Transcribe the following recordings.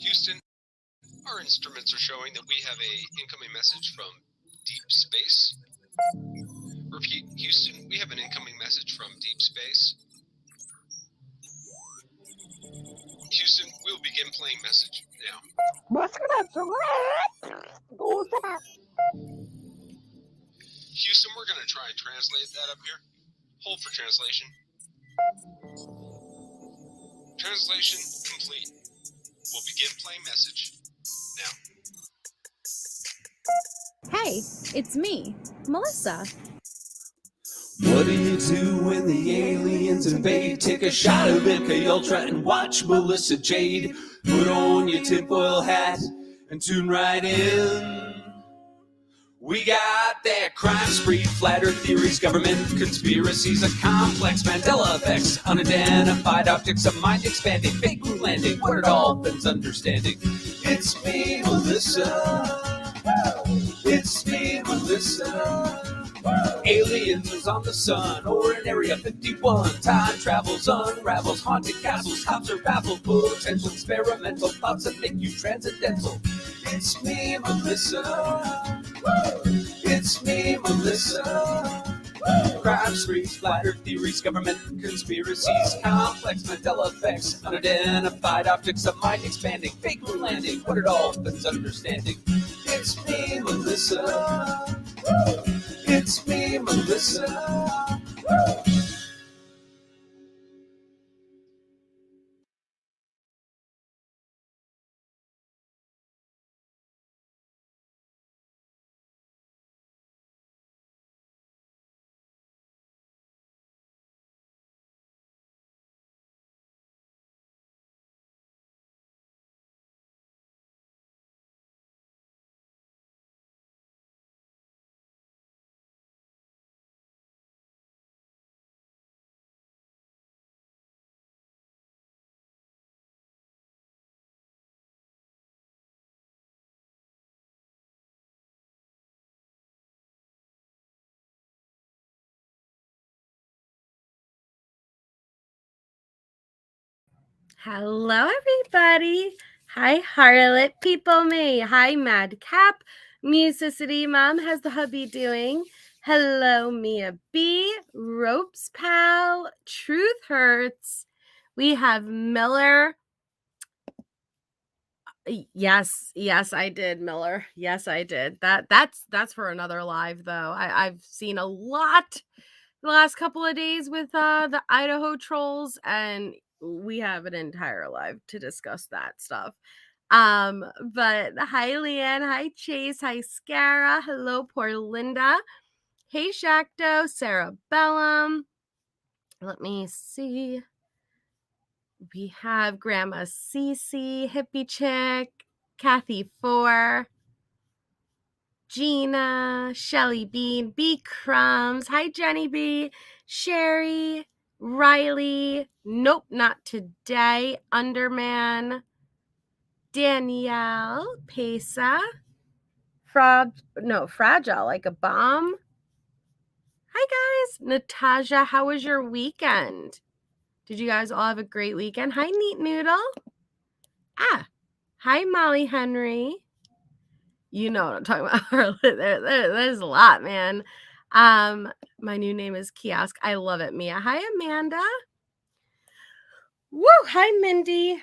Houston, our instruments are showing that we have a incoming message from deep space. Repeat, Houston, we have an incoming message from deep space. Houston, we'll begin playing message now. Houston, we're going to try and translate that up here. Hold for translation. Translation complete. We'll begin playing message now. Hey, it's me, Melissa. What do you do when the aliens invade? Take a shot of MK Ultra and watch Melissa Jade. Put on your tinfoil hat and tune right in. We got that crime spree, flat earth theories, government conspiracies, a complex Mandela effects, unidentified objects, a mind expanding, fake moon landing, what it all bends understanding. It's me, Melissa. It's me, Melissa. Aliens is on the sun or in Area 51. Time travels, unravels, haunted castles, cops are baffled, potential experimental thoughts that make you transcendental. It's me, Melissa. It's me, Melissa. Crime sprees, flat earth theories, government conspiracies, complex Mandela effects, unidentified objects, a mind expanding, fake moon landing, what it all bends understanding. It's me, Melissa. It's me, Melissa. Hello, everybody. Hi, Harlot People Me. Hi, Madcap. Musicity Mom. How's the hubby doing? Hello, Mia B. Ropes Pal. Truth Hurts. We have Miller. Yes, I did, Miller. Yes, I did. That's for another live though. I've seen a lot the last couple of days with the Idaho trolls, and we have an entire live to discuss that stuff. But hi Leanne, hi Chase, hi Scara, hello poor Linda, hey Shacto, Sarah Bellum. Let me see. We have Grandma Cece, Hippie Chick, Kathy 4, Gina, Shelly Bean, B Crumbs, hi Jenny B, Sherry, Riley, nope, not today, Underman, Danielle, Pesa, Fragile like a bomb. Hi guys, Natasha, how was your weekend? Did you guys all have a great weekend? Hi Neat Noodle. Hi Molly Henry. You know what I'm talking about. There's a lot, man. My new name is Kiosk. I love it, Mia. Hi, Amanda. Woo! Hi, Mindy.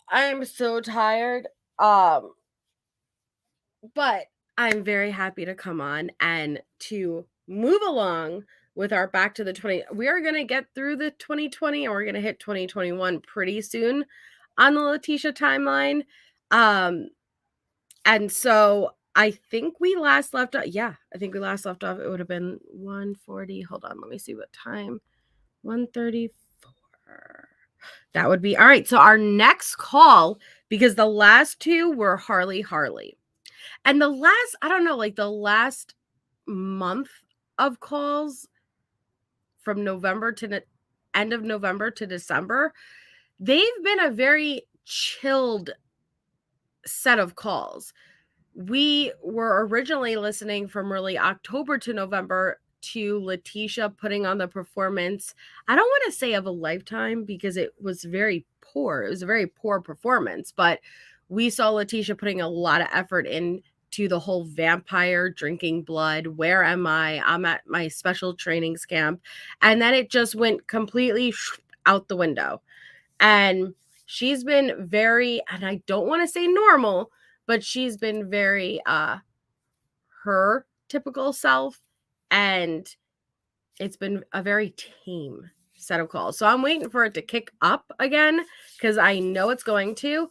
I'm so tired. But I'm very happy to come on and to move along with our back to the 20. We are going to get through the 2020 and we're going to hit 2021 pretty soon on the Letecia timeline. And so I think we last left off. Yeah, I think we last left off. It would have been 1:40. Hold on, let me see what time. 1:34. That would be all right. So our next call, because the last two were Harley. And the last, I don't know, like the last month of calls from November to end of November to December, they've been a very chilled set of calls. We were originally listening from really October to November to Letecia putting on the performance. I don't want to say of a lifetime because it was very poor. It was a very poor performance, but we saw Letecia putting a lot of effort into the whole vampire drinking blood. Where am I? I'm at my special trainings camp. And then it just went completely out the window. And she's been very, and I don't want to say normal, but she's been very her typical self, and it's been a very tame set of calls. So I'm waiting for it to kick up again because I know it's going to.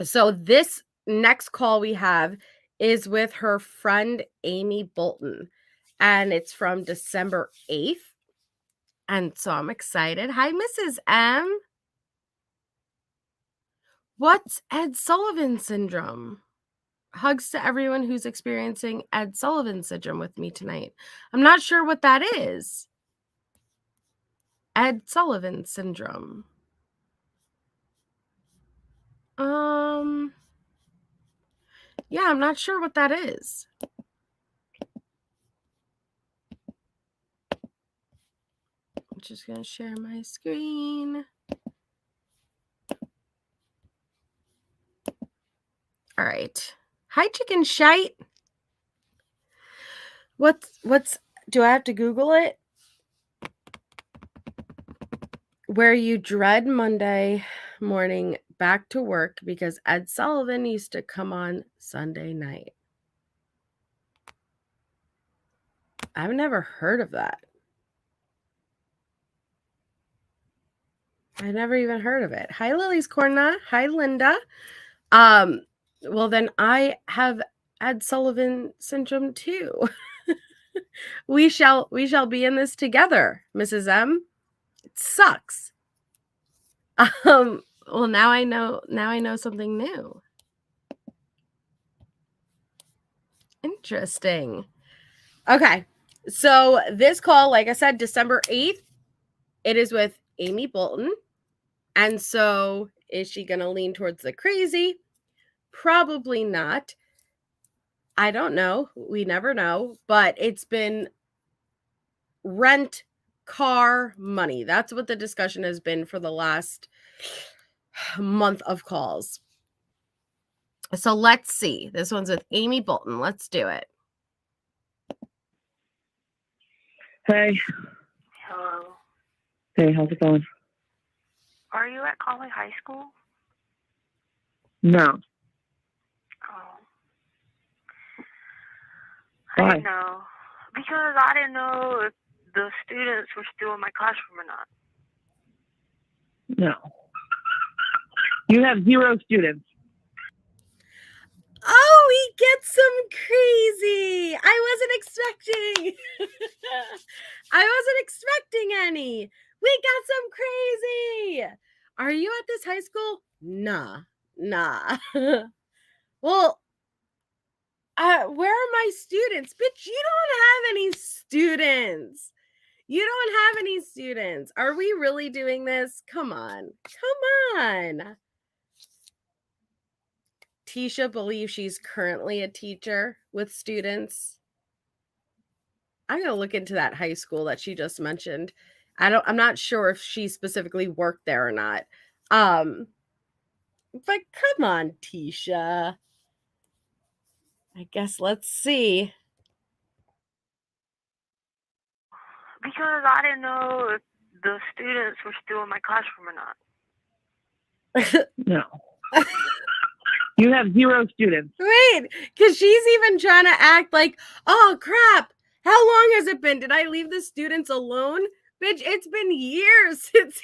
So this next call we have is with her friend Amy Bolton, and it's from December 8th. And so I'm excited. Hi, Mrs. M. What's Ed Sullivan syndrome? Hugs to everyone who's experiencing Ed Sullivan syndrome with me tonight. I'm not sure what that is. Ed Sullivan syndrome. Yeah, I'm not sure what that is. I'm just going to share my screen. All right. Hi, chicken shite. What's do I have to Google it? Where you dread Monday morning back to work because Ed Sullivan used to come on Sunday night. I've never heard of that. I never even heard of it. Hi, Lily's Corner. Hi, Linda. Well, then I have Ed Sullivan syndrome too. we shall be in this together, Mrs. M. It sucks. Well, now I know something new. Interesting. Okay. So this call, like I said, December 8th, it is with Amy Bolton. And so is she going to lean towards the crazy? Probably not. I don't know. We never know. But it's been rent car money. That's what the discussion has been for the last month of calls. So let's see. This one's with Amy Bolton. Let's do it. Hey. Hello. Hey, how's it going? Are you at Conway High School? No. Oh. Why? I didn't know. Because I didn't know if the students were still in my classroom or not. No. You have 0 students. Oh, he gets some crazy. I wasn't expecting any. We got some crazy. Are you at this high school? Nah. Well, where are my students? Bitch, you don't have any students. Are we really doing this? Come on. Tisha believes she's currently a teacher with students. I'm going to look into that high school that she just mentioned. I'm not sure if she specifically worked there or not. But come on, Tisha. I guess let's see. Because I didn't know if the students were still in my classroom or not. No. You have 0 students. Wait, because she's even trying to act like, oh, crap. How long has it been? Did I leave the students alone? Bitch, it's been years since...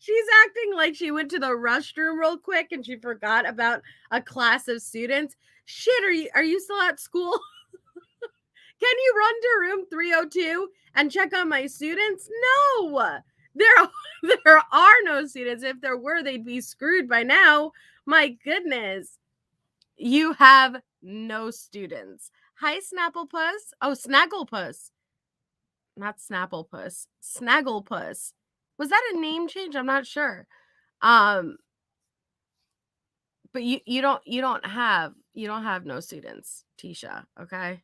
She's acting like she went to the restroom real quick and she forgot about a class of students. Shit, are you still at school? Can you run to room 302 and check on my students? No, there are no students. If there were, they'd be screwed by now. My goodness. You have no students. Hi, Snapplepuss. Oh, Snagglepuss. Not Snapplepuss. Snagglepuss. Was that a name change? I'm not sure. But you don't have no students, Tisha, okay?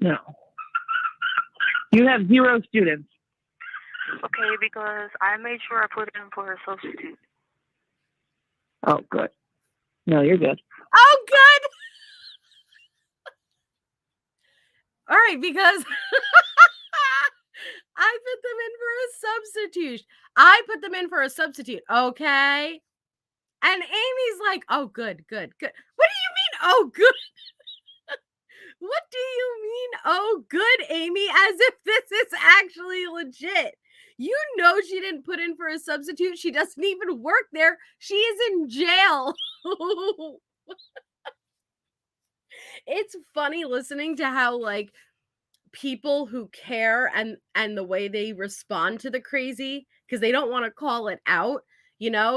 No. You have 0 students. Okay, because I made sure I put in for a substitute. Oh, good. No, you're good. Oh, good. All right, because I put them in for a substitute. I put them in for a substitute, okay? And Amy's like, oh, good. What do you mean, oh, good? What do you mean, oh, good, Amy? As if this is actually legit. You know she didn't put in for a substitute. She doesn't even work there. She is in jail. It's funny listening to how, like, people who care and the way they respond to the crazy, because they don't want to call it out,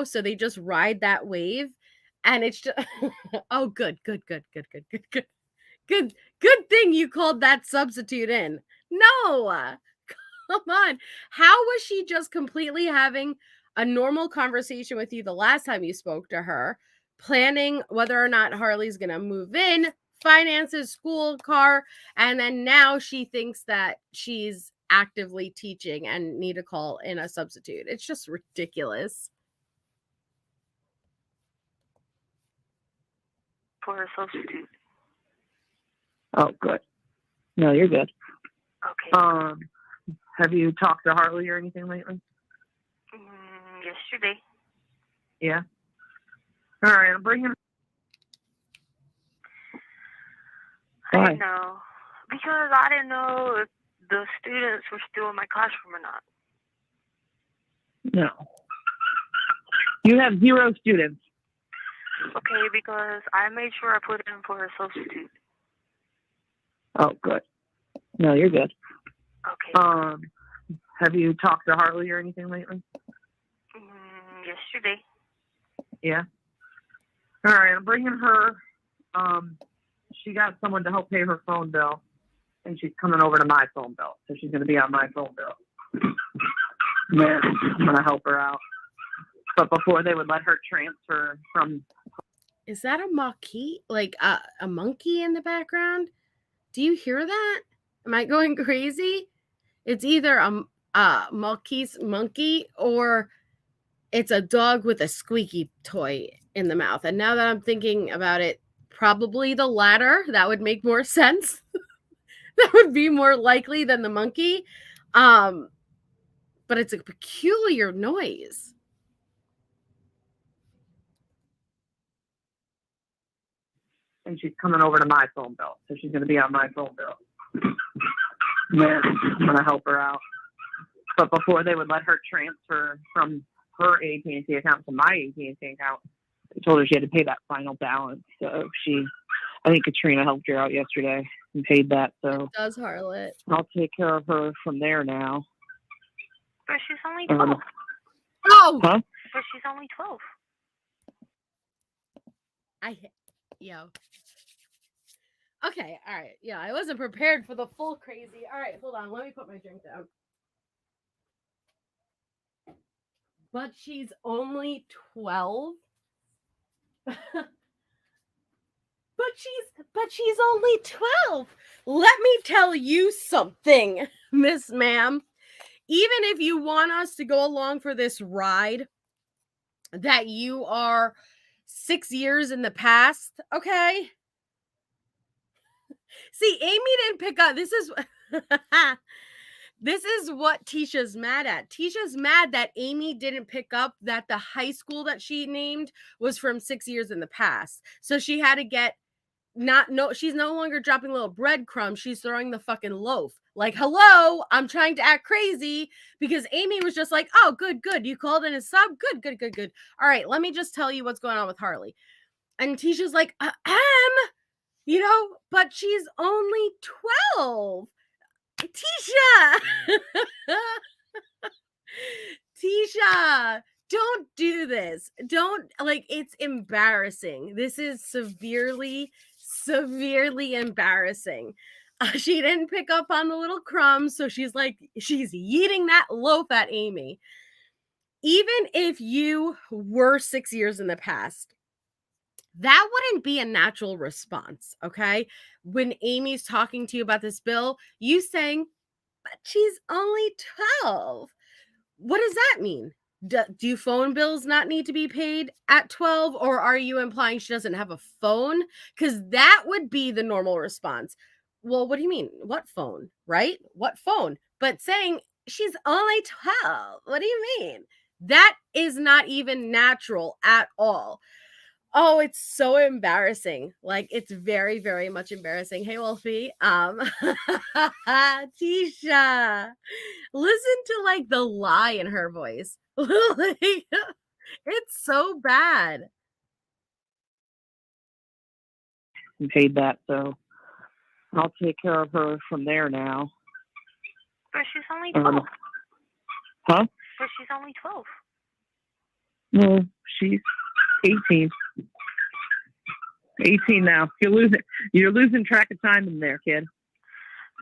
so they just ride that wave. And it's just, oh, good thing you called that substitute in. No, come on. How was she just completely having a normal conversation with you the last time you spoke to her, planning whether or not Harley's going to move in, finances, school, car, and then now she thinks that she's actively teaching and need to call in a substitute? It's just ridiculous. For a substitute. Oh, good. No, you're good. Okay. Have you talked to Harley or anything lately? Yesterday. Yeah. All right, I'm bringing. I Why? didn't know. Because I didn't know if the students were still in my classroom or not. No. You have 0 students. Okay, because I made sure I put in for a substitute. Oh, good. No, you're good. Okay. Have you talked to Harley or anything lately? Yesterday. Yeah. All right, I'm bringing her. She got someone to help pay her phone bill, and she's coming over to my phone bill, so she's going to be on my phone bill. Yeah, I'm going to help her out. But before they would let her transfer from. Is that a monkey? Like a monkey in the background? Do you hear that? Am I going crazy? It's either a Maltese monkey or it's a dog with a squeaky toy in the mouth. And now that I'm thinking about it, probably the latter. That would make more sense. That would be more likely than the monkey. But it's a peculiar noise. And she's coming over to my phone bill, so she's going to be on my phone bill. Yeah, I'm going to help her out. But before they would let her transfer from her AT&T account to my AT&T account, I told her she had to pay that final balance. So I think Katrina helped her out yesterday and paid that. So It does, Harlot. I'll take care of her from there now. But she's only 12. Oh! Huh? But she's only 12. Okay, all right. Yeah, I wasn't prepared for the full crazy. All right, hold on. Let me put my drink down. But she's only 12. But she's only 12. Let me tell you something, Miss Ma'am. Even if you want us to go along for this ride that you are 6 years in the past, okay? See, Amy didn't pick up. This is this is what Tisha's mad at. Tisha's mad that Amy didn't pick up that the high school that she named was from 6 years in the past. So she had to get she's no longer dropping little breadcrumbs. She's throwing the fucking loaf. Like, hello, I'm trying to act crazy because Amy was just like, oh, good. You called in a sub. Good. All right, let me just tell you what's going on with Harley. And Tisha's like, but she's only 12. Tisha, don't do this. Don't, it's embarrassing. This is severely embarrassing. She didn't pick up on the little crumbs, so she's yeeting that loaf at Amy. Even if you were 6 years in the past, that wouldn't be a natural response, okay? When Amy's talking to you about this bill, you saying, she's only 12. What does that mean? Do phone bills not need to be paid at 12, or are you implying she doesn't have a phone? Because that would be the normal response. Well, what do you mean? What phone, right? What phone? But saying she's only 12, what do you mean? That is not even natural at all. Oh, it's so embarrassing. Like, it's very, very much embarrassing. Hey, Wolfie. Tisha, listen to like the lie in her voice. Like, it's so bad. I paid that, so I'll take care of her from there now. But she's only 12. Huh? But she's only 12. Well, she's 18. 18 now. You're losing track of time in there, kid.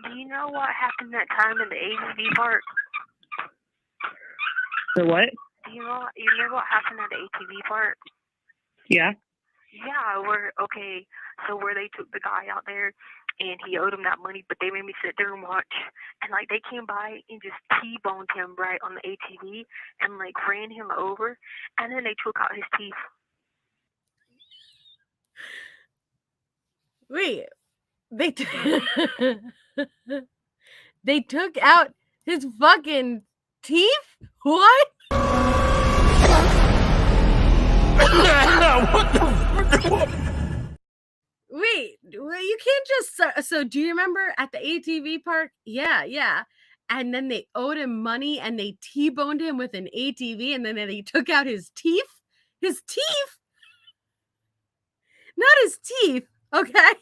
Do you know what happened that time in the ATV park? So what? Do you know what happened at the ATV park? Yeah. Yeah, where they took the guy out there and he owed him that money, but they made me sit there and watch. And like they came by and just T-boned him right on the ATV and like ran him over, and then they took out his teeth. Wait, they took out his fucking teeth? What? Wait, well, you can't just so do you remember at the ATV park? Yeah. And then they owed him money and they T-boned him with an ATV, and then they took out his teeth? His teeth? Not his teeth, okay?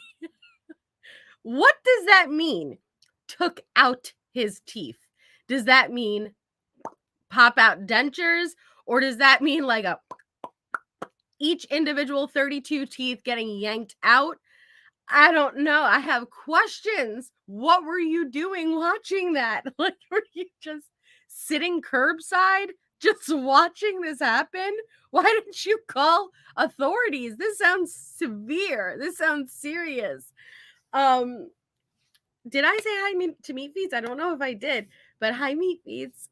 What does that mean? Took out his teeth. Does that mean pop out dentures, or does that mean like each individual 32 teeth getting yanked out? I don't know. I have questions. What were you doing watching that? Like, were you just sitting curbside just watching this happen? Why didn't you call authorities? This sounds severe. This sounds serious. Did I say hi to Meat Feeds? I don't know if I did, but hi, Meat Feeds.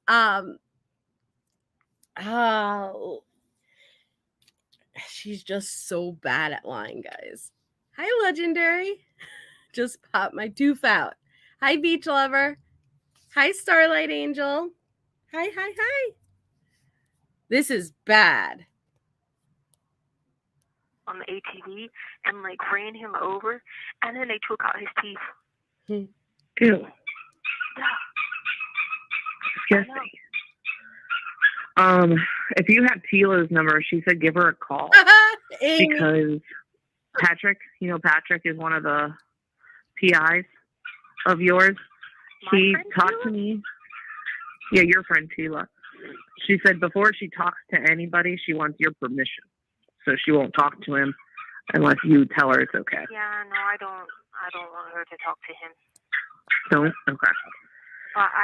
She's just so bad at lying, guys. Hi, Legendary. Just popped my tooth out. Hi, Beach Lover. Hi, Starlight Angel. Hi. This is bad. On the ATV and like ran him over, and then they took out his teeth. Ew. Yeah. If you have Tila's number, she said give her a call. Because Patrick is one of the PIs of yours. He talked to me. Yeah, your friend Tila. She said before she talks to anybody, she wants your permission. So she won't talk to him unless you tell her it's okay. Yeah, no, I don't want her to talk to him. Don't? Okay.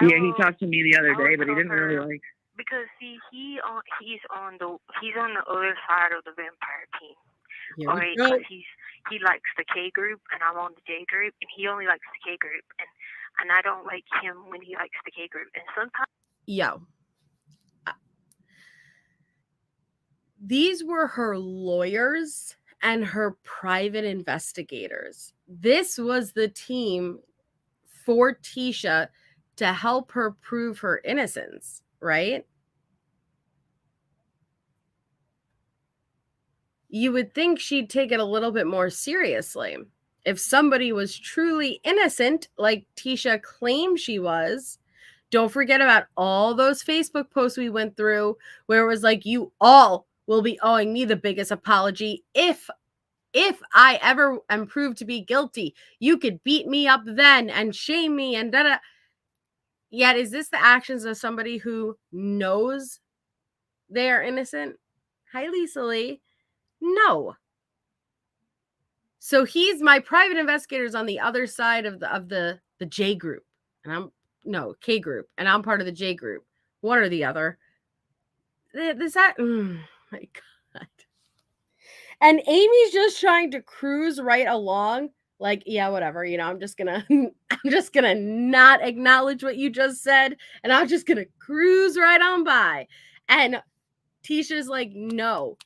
He talked to me the other day, but he didn't really like. Because see, he's on the other side of the vampire team. Alright, because he likes the K group and I'm on the J group, and he only likes the K group, and I don't like him when he likes the K group. And sometimes these were her lawyers and her private investigators. This was the team for Tisha to help her prove her innocence, right? You would think she'd take it a little bit more seriously. If somebody was truly innocent, like Tisha claimed she was, don't forget about all those Facebook posts we went through where it was like, you all will be owing me the biggest apology if I ever am proved to be guilty. You could beat me up then and shame me and da-da. Yet, is this the actions of somebody who knows they are innocent? Hi, Lisa Lee. No. So he's my private investigators on the other side of the J group, and K group, and I'm part of the J group. One or the other. My God. And Amy's just trying to cruise right along Like, yeah, whatever, I'm just gonna not acknowledge what you just said, and I'm just gonna cruise right on by. And Tisha's like, no,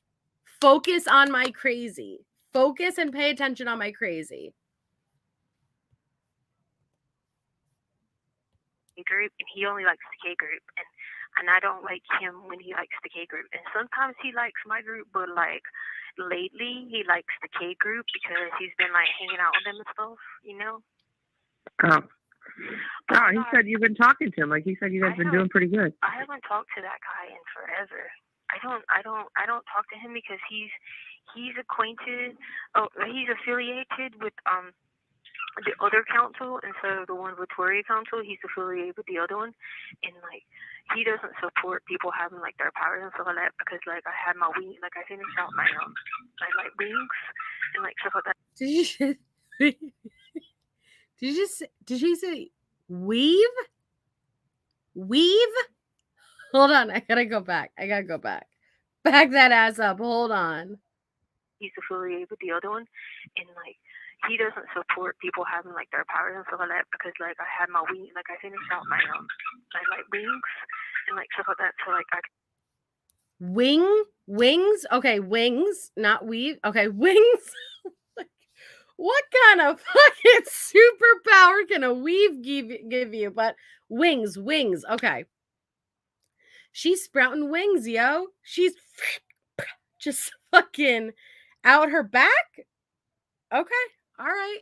focus on my crazy. Focus and pay attention on my crazy. Group, and he only likes the K group, and I don't like him when he likes the K group. And sometimes he likes my group, but like lately he likes the K group because he's been like hanging out with them and stuff, Oh. Oh, he said you've been talking to him. Like he said, you guys been doing pretty good. I haven't talked to that guy in forever. I don't talk to him because he's acquainted. Oh, he's affiliated with the other council instead of the one with Tory Council. He's affiliated with the other one, and like he doesn't support people having like their powers and stuff like that because like I had my wing, like I finished out my like wings and like stuff like that. Did she say weave? Weave? Hold on, I gotta go back. Back that ass up. Hold on. He's affiliated with the other one, and like he doesn't support people having like their powers and stuff like that because like I had my wing, like I finished out my like wings and like stuff like that. So like I wings. Okay, wings, not weave. Okay, wings. What kind of fucking superpower can a weave give you? But wings. Okay. She's sprouting wings, yo. She's just fucking out her back. Okay. All right.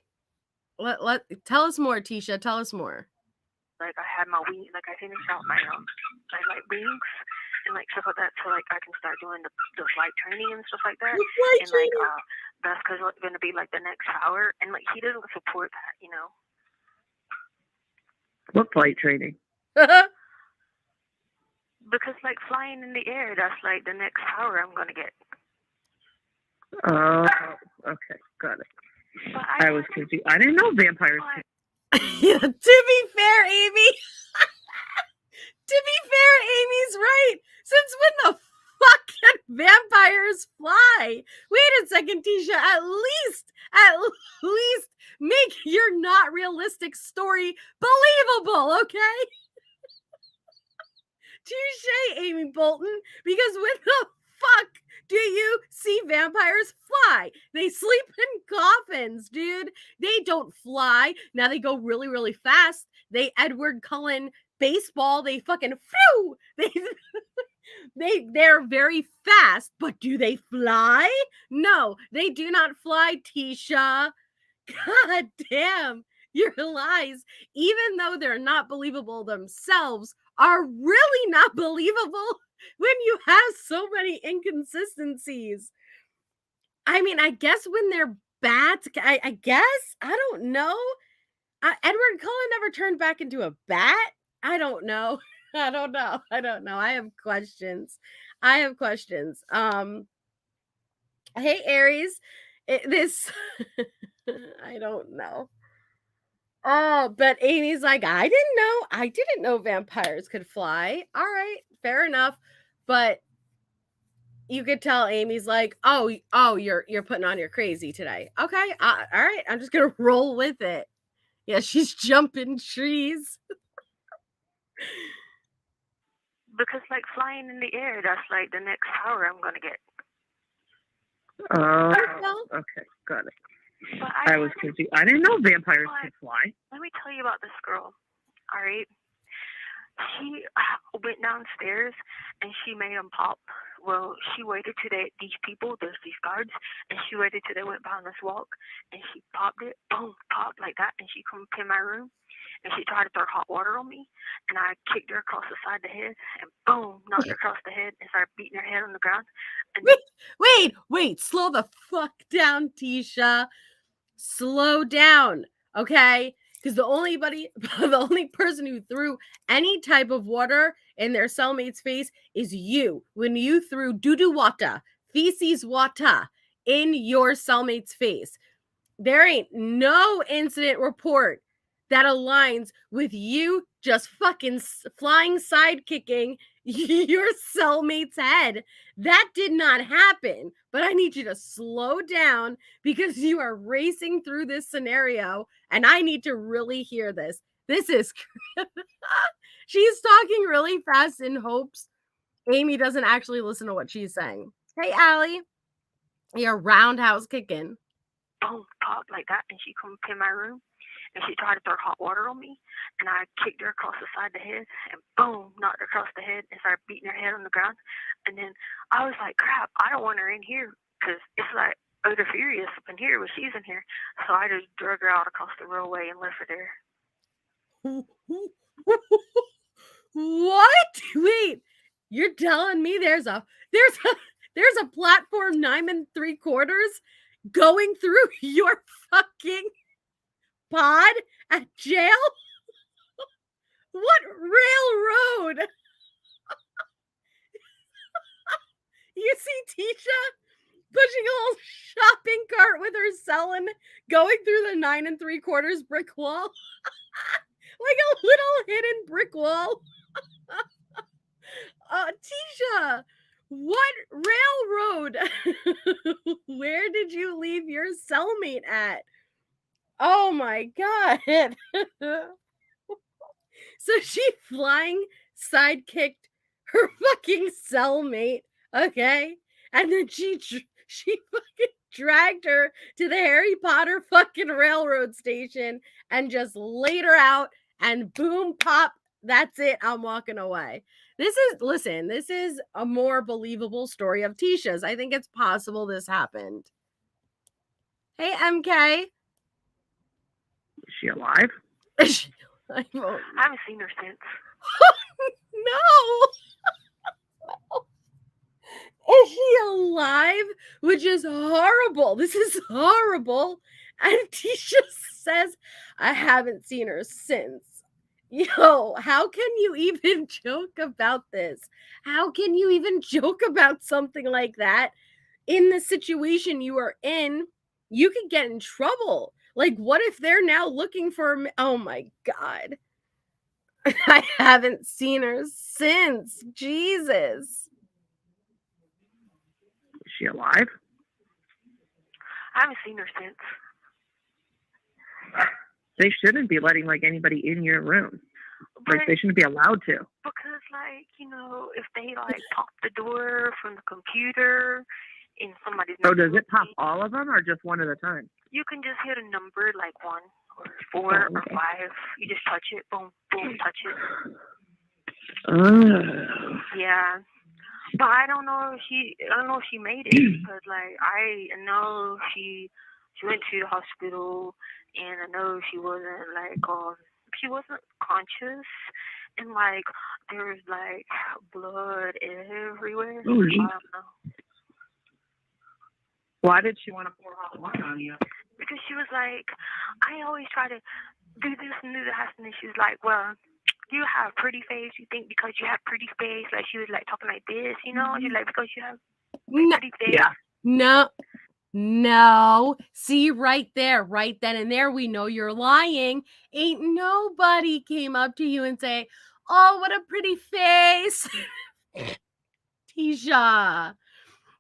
Let tell us more, Tisha. Tell us more. Like I had my wing, like I finished out my like wings and like stuff like that, so like I can start doing the flight training and stuff like that. And like that's because it's gonna be like the next hour, and like he doesn't support that, What flight training? Because like flying in the air, that's like the next power I'm gonna get. Oh, okay, got it. I was confused. I didn't know vampires. To be fair, Amy. Amy's right. Since when the fuck can vampires fly? Wait a second, Tisha. At least make your not realistic story believable, okay? Touche, Amy Bolton. Because when the fuck do you see vampires fly? They sleep in coffins, dude. They don't fly. Now they go really, really fast. They Edward Cullen baseball. They fucking phew. They're very fast, but do they fly? No, they do not fly, Tisha. God damn, your lies, even though they're not believable themselves, are really not believable when you have so many inconsistencies. I mean, I guess when they're bats, I guess, I don't know. Edward Cullen never turned back into a bat. I don't know. I don't know. I have questions. Hey, Aries, I don't know. Oh, but Amy's like, I didn't know vampires could fly. All right, fair enough. But you could tell Amy's like, oh, you're putting on your crazy today. Okay, all right, I'm just gonna roll with it. Yeah, she's jumping trees. Because like flying in the air, that's like the next power I'm gonna get. Oh, okay, got it. I was confused. I didn't know vampires could fly. Let me tell you about this girl. All right, she went downstairs and she made them pop. Well, she waited till these people, there's these guards, and she waited till they went down this walk, and she popped it, boom, popped like that, and she come to my room, and she tried to throw hot water on me, and I kicked her across the side of the head, and boom, knocked her across the head, and started beating her head on the ground. And Wait, slow the fuck down, Tisha. Slow down, okay? Because the only person who threw any type of water in their cellmate's face is you. When you threw doo-doo water, feces water in your cellmate's face. There ain't no incident report that aligns with you just fucking flying side kicking your cellmate's head. That did not happen, but I need you to slow down because you are racing through this scenario and I need to really hear this. This is she's talking really fast in hopes Amy doesn't actually listen to what she's saying. Hey, Allie, you're roundhouse kicking. Boom, pop, like that. And she come to my room and she tried to throw hot water on me. And I kicked her across the side of the head and boom, knocked her across the head and started beating her head on the ground. And then I was like, crap, I don't want her in here because it's like Oda Furious up in here when she's in here. So I just drug her out across the railway and left her there. What? Wait, you're telling me there's a platform 9 3/4 going through your fucking pod at jail? What railroad? You see Tisha pushing a little shopping cart with her selling, going through the 9 3/4 brick wall. Like a little hidden brick wall. Tisha, what railroad? Where did you leave your cellmate at? Oh my God. So she flying sidekicked her fucking cellmate, okay? And then she fucking dragged her to the Harry Potter fucking railroad station and just laid her out and boom, pop, that's it, I'm walking away. This is a more believable story of Tisha's. I think it's possible this happened. Hey, MK. Is she alive? I haven't seen her since. No. Is she alive? Which is horrible. This is horrible. And Tisha says, I haven't seen her since. Yo, how can you even joke about this? How can you even joke about something like that? In the situation you are in, you could get in trouble. Like, what if they're now looking for... Oh my God. I haven't seen her since. Jesus. Is she alive? I haven't seen her since. They shouldn't be letting like anybody in your room. But, like they shouldn't be allowed to. Because like, you know, if they like pop the door from the computer and somebody's... So does it pop all of them or just one at a time? You can just hit a number like 1 or 4 or 5. You just touch it, boom, boom, touch it. Yeah. But I don't know if she made it because like I know she went to the hospital and I know she wasn't conscious and like there was like blood everywhere. Oh, I don't know. Why did she want to pour hot water on you? Because she was like, I always try to do this and do that, and then she's like, well, you have pretty face. You think because you have pretty face, like she was like talking like this, you know? She's like, because you have pretty face. Yeah. No. See, right there, right then and there, we know you're lying. Ain't nobody came up to you and say, oh, what a pretty face. Tisha,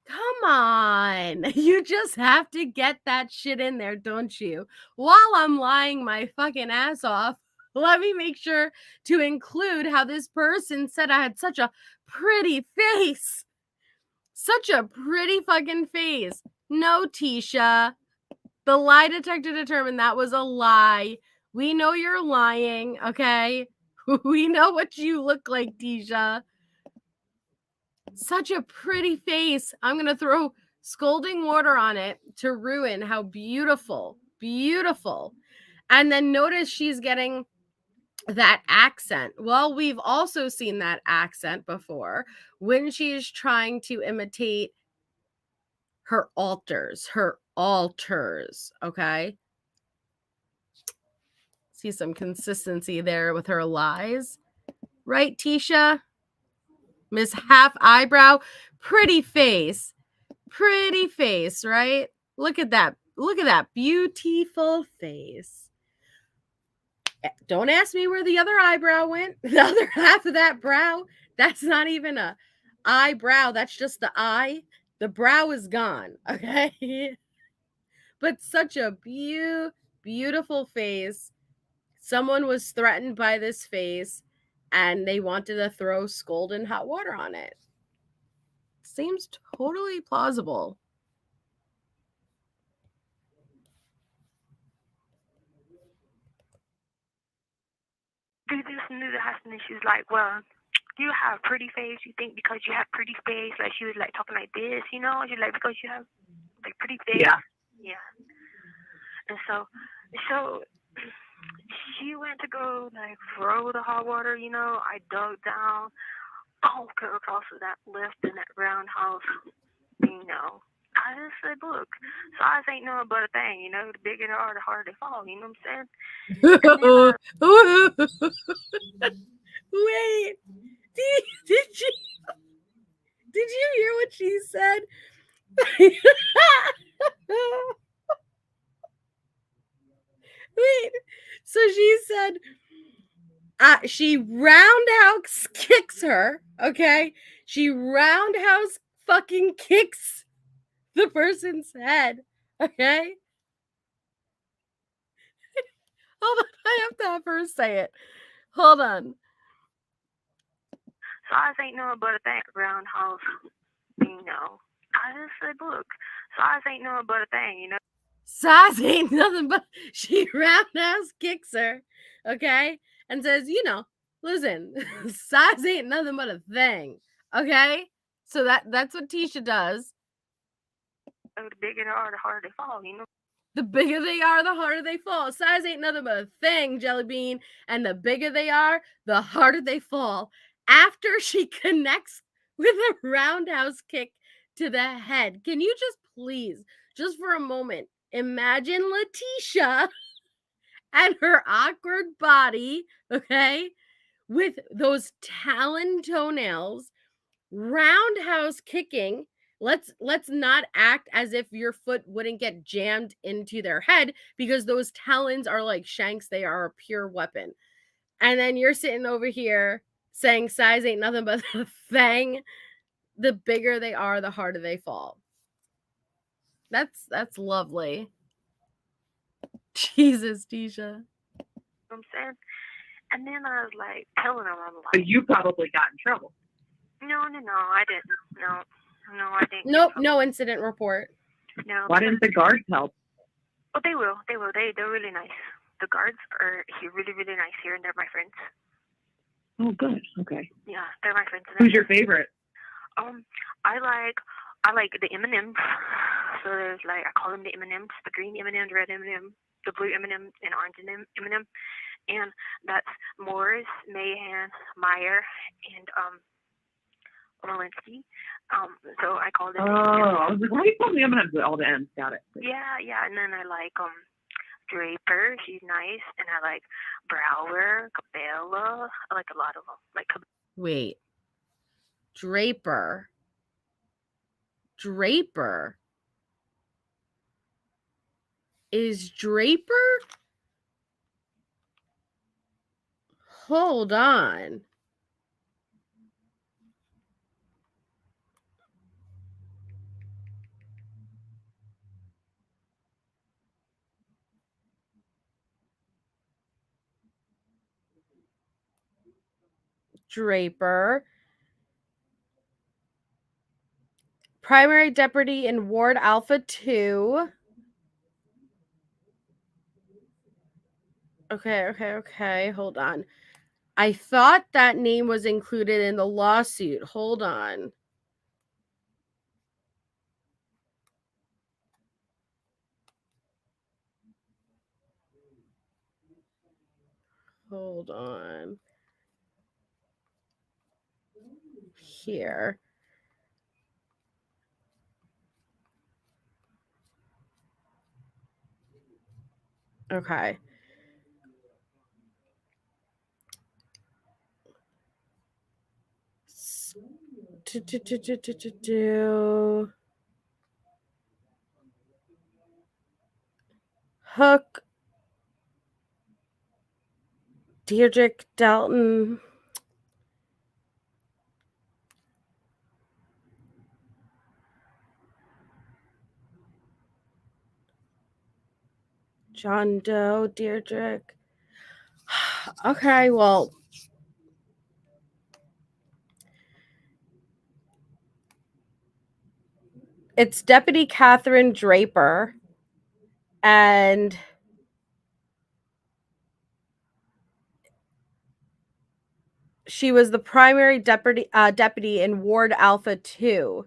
come on. You just have to get that shit in there, don't you? While I'm lying my fucking ass off, let me make sure to include how this person said I had such a pretty face. Such a pretty fucking face. No, Tisha. The lie detector determined that was a lie. We know you're lying, okay? We know what you look like, Tisha. Such a pretty face. I'm going to throw scalding water on it to ruin how beautiful, beautiful. And then notice she's getting that accent. Well, we've also seen that accent before when she's trying to imitate her alters, okay? See some consistency there with her lies. Right, Tisha? Miss Half Eyebrow, pretty face, right? Look at that beautiful face. Don't ask me where the other eyebrow went. The other half of that brow, That's not even a eyebrow. That's just the eye. The brow is gone. Okay. But such a beautiful face. Someone was threatened by this face and they wanted to throw scalding hot water on it. Seems totally plausible. Dude, this knew that happened, and she was like, well, you have pretty face. You think because you have pretty face, like she was like talking like this, you know? She's like, because you have like pretty face. Yeah. Yeah. And so she went to go like throw the hot water, you know. I dug down, came across with that lift in that roundhouse, you know. I just said, look, size ain't nothing but a thing, you know. The bigger they are, the harder they fall. You know what I'm saying? Wait, did you hear what she said? Wait, so she said she roundhouse kicks her, okay? She roundhouse fucking kicks the person's head, okay? Hold on, I have to have her say it. Hold on. Size ain't nothing but a thing. Roundhouse, you know. I just said, look, size ain't nothing but a thing, you know. Size ain't nothing but she roundhouse kicks her, okay? And says, you know, listen, size ain't nothing but a thing, okay? So that's what Tisha does. The bigger they are, the harder they fall, you know. The bigger they are, the harder they fall. Size ain't nothing but a thing, Jelly Bean. And the bigger they are, the harder they fall. After she connects with a roundhouse kick to the head. Can you just please, just for a moment, imagine Letecia and her awkward body, okay, with those talon toenails, roundhouse kicking. Let's not act as if your foot wouldn't get jammed into their head, because those talons are like shanks. They are a pure weapon. And then you're sitting over here saying size ain't nothing but a thing. The bigger they are, the harder they fall. That's lovely. Jesus, Tisha. You know what I'm saying? And then I was like telling him, I'm But like, you probably got in trouble. no, I didn't. No, I didn't. Nope, no incident report. No. Why didn't the guards help? Oh, they will. They're really nice. The guards are really, really nice here, and they're my friends. Oh, good. Okay. Yeah, they're my friends. Who's your favorite? I like the M&Ms. So there's like, I call them the M&Ms, the green M&M, the red M&M, the blue M&M, and orange M&M. And that's Morris, Mahan, Meyer, and Walensky. So I call them. I was like, why are you calling the M&Ms with all the M's? Got it. Yeah. And then I like Draper, she's nice, and I like Brower, Cabela. I like a lot of them. Like Wait. Draper. Is Draper? Hold on. Draper. Primary deputy in Ward Alpha 2. Okay. Hold on. I thought that name was included in the lawsuit. Hold on. Hold on. Here. Okay. Hook. Deirdre Dalton. John Doe, Deirdre. Okay, well, it's Deputy Catherine Draper, and she was the primary deputy in Ward Alpha 2.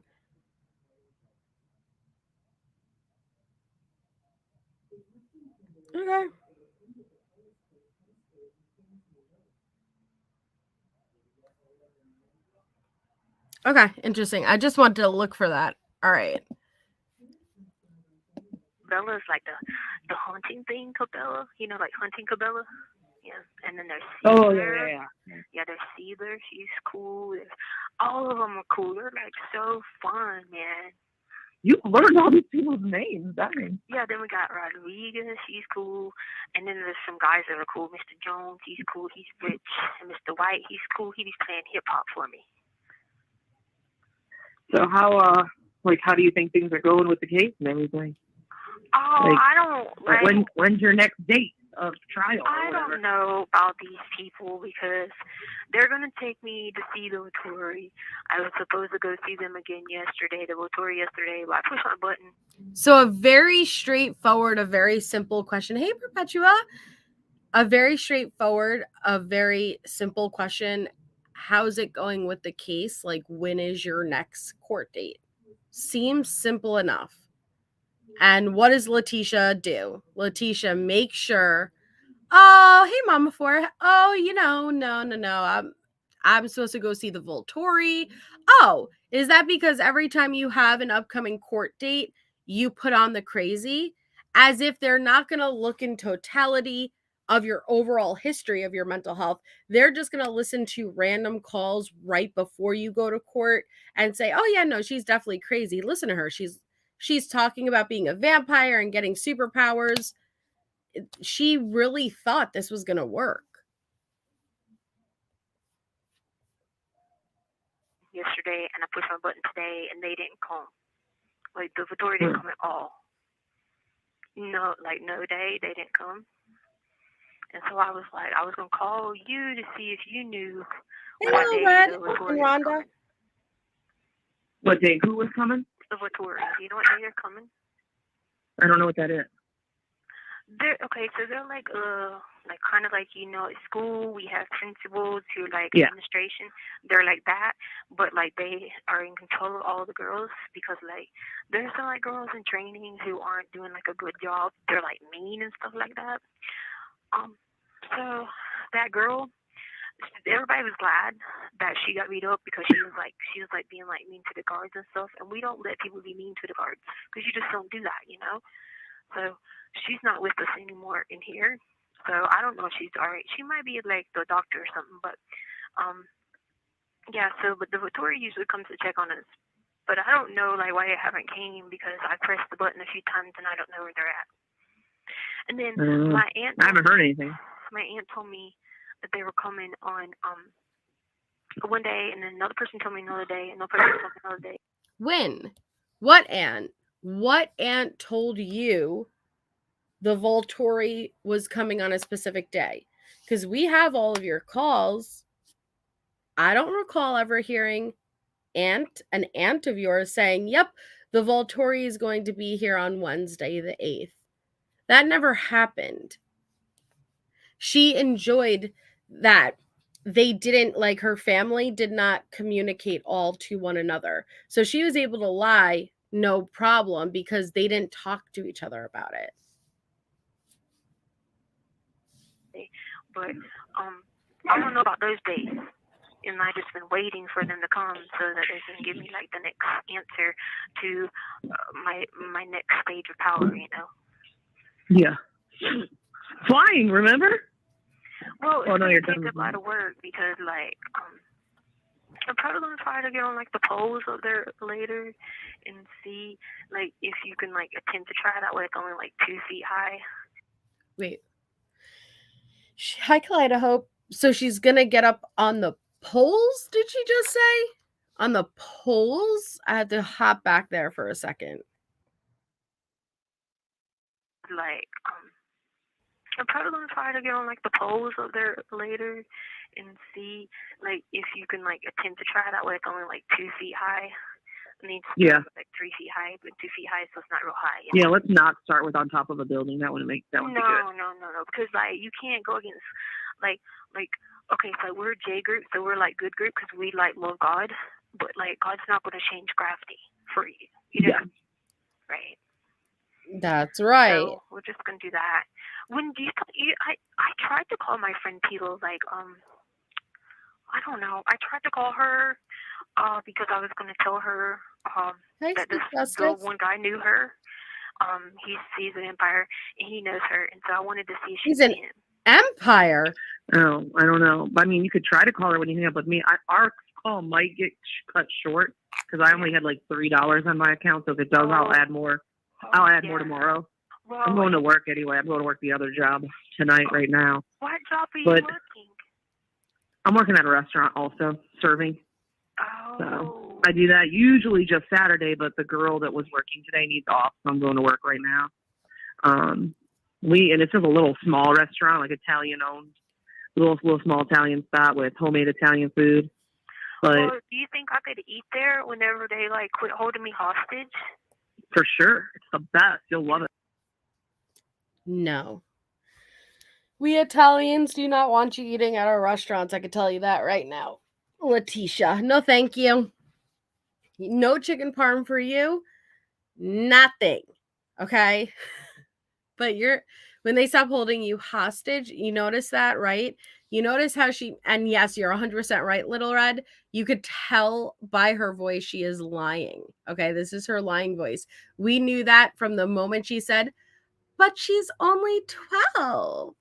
Okay. Okay, interesting. I just wanted to look for that. All right. Bella's like the haunting thing, Cabela. You know, like hunting Cabela. Yeah, and then there's Oh, Caesar. yeah. Yeah, there's Caesar. She's cool. All of them are cool. They're like so fun, man. You learned all these people's names. Dang. Yeah, then we got Rodriguez. He's cool. And then there's some guys that are cool. Mr. Jones, he's cool. He's rich. And Mr. White, he's cool. He be playing hip hop for me. So how do you think things are going with the case and everything? Oh, Like, I don't like. When's your next date of trial? I don't know about these people because they're gonna take me to see the Vittori. I was supposed to go see them again yesterday, the Vittori yesterday, but I pushed my button. So a very straightforward, a very simple question. Hey, Perpetua. A very straightforward, a very simple question. How's it going with the case? Like, when is your next court date? Seems simple enough. And what does Letecia do? Letecia makes sure, oh, hey, Mama Four. Oh, no. I'm supposed to go see the Volturi. Oh, is that because every time you have an upcoming court date, you put on the crazy? As if they're not going to look in totality of your overall history of your mental health. They're just going to listen to random calls right before you go to court and say, oh, yeah, no, she's definitely crazy. Listen to her. She's talking about being a vampire and getting superpowers. She really thought this was going to work. Yesterday, and I pushed my button today, and they didn't come. Like, the Vittori didn't come at all. No, like, no day, they didn't come. And so I was like, I was going to call you to see if you knew what day the Vittori was coming. What day? Who was coming? The Vittori. Do you know what day they're coming? I don't know what that is. They're okay, so they're like kind of like, you know, at school we have principals who like administration. They're like that, but like they are in control of all the girls because like there's some like girls in training who aren't doing like a good job. They're like mean and stuff like that. So that girl, everybody was glad that she got beat up because she was like being like mean to the guards and stuff, and we don't let people be mean to the guards because you just don't do that, you know. So she's not with us anymore in here. So I don't know if she's all right. She might be like the doctor or something, but yeah. So but the Vittori usually comes to check on us, but I don't know like why they haven't came because I pressed the button a few times and I don't know where they're at. And then my aunt. I haven't heard anything. My aunt told me that they were coming on one day, and then another person told me another day, and another person told me another day. When? What aunt? What aunt told you the Volturi was coming on a specific day? Because we have all of your calls. I don't recall ever hearing an aunt of yours saying, yep, the Volturi is going to be here on Wednesday the 8th. That never happened. She enjoyed that they didn't, like, her family did not communicate all to one another. So she was able to lie, no problem, because they didn't talk to each other about it. But I don't know about those days. And I just been waiting for them to come so that they can give me like the next answer to my next stage of power, you know. Yeah. Flying, remember? Well, it's no, going to take a lot of work because, like, I'm probably going to try to get on, like, the poles up there later and see, like, if you can, like, attempt to try that way. It's only, like, 2 feet high. Wait. Hi, Kaleidohope. So she's going to get up on the poles, did she just say? On the poles? I had to hop back there for a second. Like, I'm probably gonna try to get on like the poles up there later and see like if you can like attempt to try that way. It's only like 2 feet high. I mean, Yeah. it's like 3 feet high, but 2 feet high, so it's not real high. Yeah, let's not start with on top of a building. That wouldn't make that would be good. No, because like you can't go against like okay, so we're J group, so we're like good group because we like love God, but like God's not gonna change gravity for you. You know, right? That's right. So we're just gonna do that. When do you? I tried to call my friend Tito. Like I don't know. I tried to call her because I was gonna tell her that the one guy knew her. He's an vampire and he knows her, and so I wanted to see if she's an empire. Oh, I don't know. I mean, you could try to call her when you hang up with me. Our call might get cut short because I only had like $3 on my account. So if it does, I'll add more. I'll add more tomorrow. Well, I'm going to work anyway. I'm going to work the other job tonight, right now. What job are you working? I'm working at a restaurant also, serving. Oh. So I do that usually just Saturday, but the girl that was working today needs off, so I'm going to work right now. And it's just a little small restaurant, like Italian owned, little small Italian spot with homemade Italian food. But well, do you think I could eat there whenever they like quit holding me hostage? For sure, it's the best. You'll love it. No. We Italians do not want you eating at our restaurants. I can tell you that right now. Letecia, no thank you. No chicken parm for you. Nothing. Okay? But when they stop holding you hostage, you notice that, right? You notice how and yes, you're 100% right, Little Red. You could tell by her voice she is lying. Okay? This is her lying voice. We knew that from the moment she said, but she's only 12.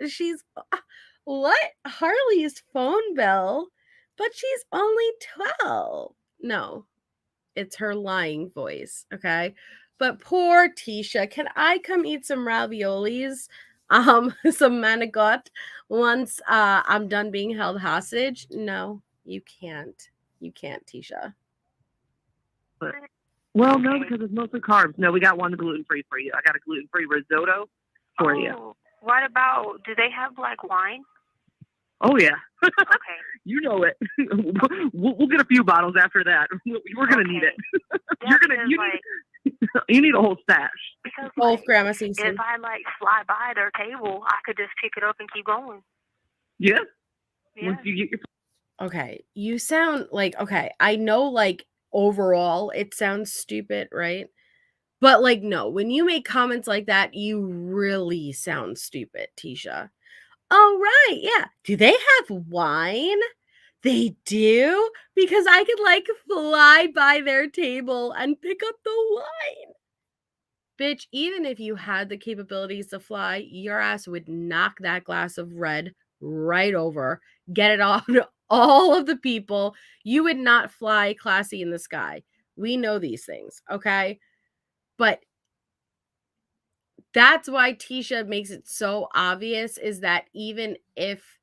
She's what? Harley's phone bill, but she's only 12. No, it's her lying voice. Okay. But poor Tisha, can I come eat some raviolis, some manigot once I'm done being held hostage? No, you can't. You can't, Tisha. Well, no, because it's mostly carbs. No, we got one gluten-free for you. I got a gluten-free risotto for you. What about, do they have like wine? Oh, yeah. Okay. You know it. We'll get a few bottles after that. We're going to need it. Yeah, you need a whole stash. Because both Grandma Cece. If I like fly by their table, I could just pick it up and keep going. Yeah. Once you get your... Okay. You sound like, okay, I know like overall it sounds stupid, right? But like, no, when you make comments like that, you really sound stupid, Tisha. Oh, right. Yeah. Do they have wine? They do? Because I could like fly by their table and pick up the wine. Bitch, even if you had the capabilities to fly, your ass would knock that glass of red right over, get it off all of the people. You would not fly classy in the sky. We know these things, okay? But that's why Tisha makes it so obvious is that even if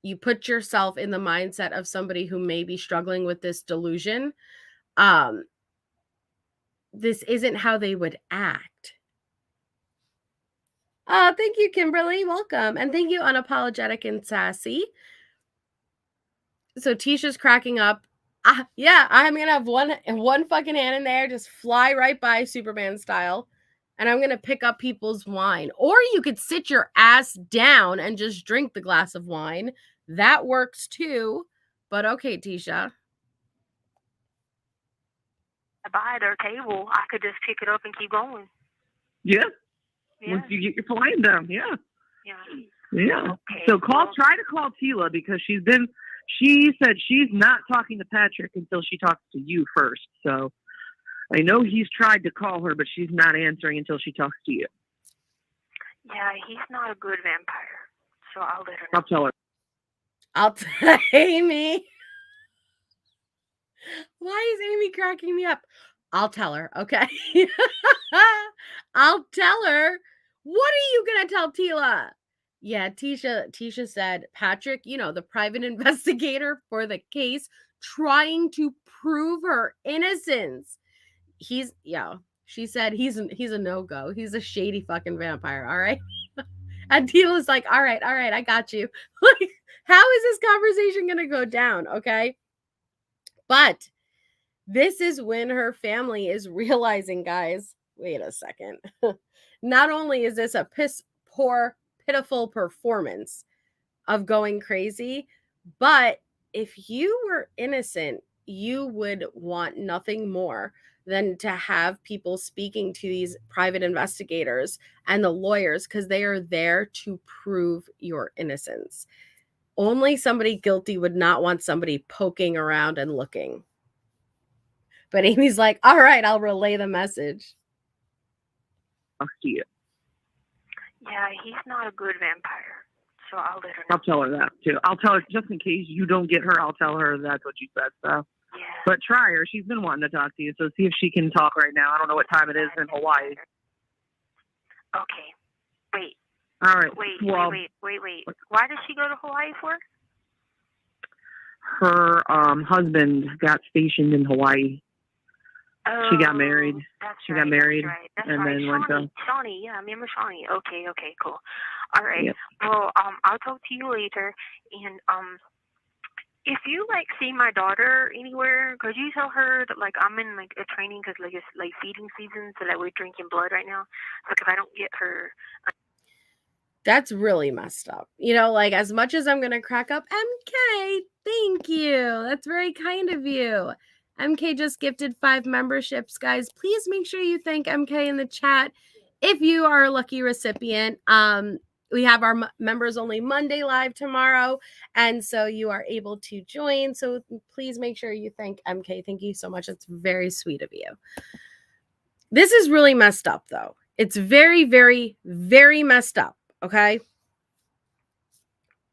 you put yourself in the mindset of somebody who may be struggling with this delusion, this isn't how they would act. Thank you, Kimberly. Welcome. And thank you, Unapologetic and Sassy. So Tisha's cracking up. Yeah, I'm going to have one fucking hand in there, just fly right by Superman style. And I'm going to pick up people's wine. Or you could sit your ass down and just drink the glass of wine. That works too. But okay, Tisha. By their table, I could just pick it up and keep going. Yeah. Once you get your flying down, yeah. Okay. So try to call Tila because she said she's not talking to Patrick until she talks to you first. So I know he's tried to call her, but she's not answering until she talks to you. Yeah, he's not a good vampire. So I'll let her know. I'll tell her. I'll tell Amy. Why is Amy cracking me up? I'll tell her, okay? I'll tell her. What are you going to tell Tila? Yeah, Tisha said, Patrick, the private investigator for the case, trying to prove her innocence. She said he's a no-go. He's a shady fucking vampire, all right? And Tila's like, all right, I got you. Like, how is this conversation going to go down? Okay. But this is when her family is realizing, guys, wait a second. Not only is this a piss poor, pitiful performance of going crazy, but if you were innocent, you would want nothing more than to have people speaking to these private investigators and the lawyers, because they are there to prove your innocence. Only somebody guilty would not want somebody poking around and looking. But Amy's like, all right, I'll relay the message. Talk to you. Yeah, he's not a good vampire. So I'll let her know. I'll tell her that too. I'll tell her, just in case you don't get her, I'll tell her that's what you said. So, Yeah. but try her. She's been wanting to talk to you. So see if she can talk right now. I don't know what time it is in Hawaii. Okay. Wait. All right. Wait. Well, Why does she go to Hawaii for? her husband got stationed in Hawaii. She got married. That's She right, got married That's and right. then went to. Shawnee, yeah, I remember Shawnee. Okay, cool. All right. Yep. Well, I'll talk to you later. And if you like see my daughter anywhere, could you tell her that like I'm in like a training because like it's like feeding season, so that we're drinking blood right now. Like if I don't get her. That's really messed up. You know, like as much as I'm going to crack up, MK, thank you. That's very kind of you. MK just gifted 5 memberships, guys. Please make sure you thank MK in the chat if you are a lucky recipient. We have our members only Monday live tomorrow, and so you are able to join. So please make sure you thank MK. Thank you so much. It's very sweet of you. This is really messed up, though. It's very, very, very messed up. Okay.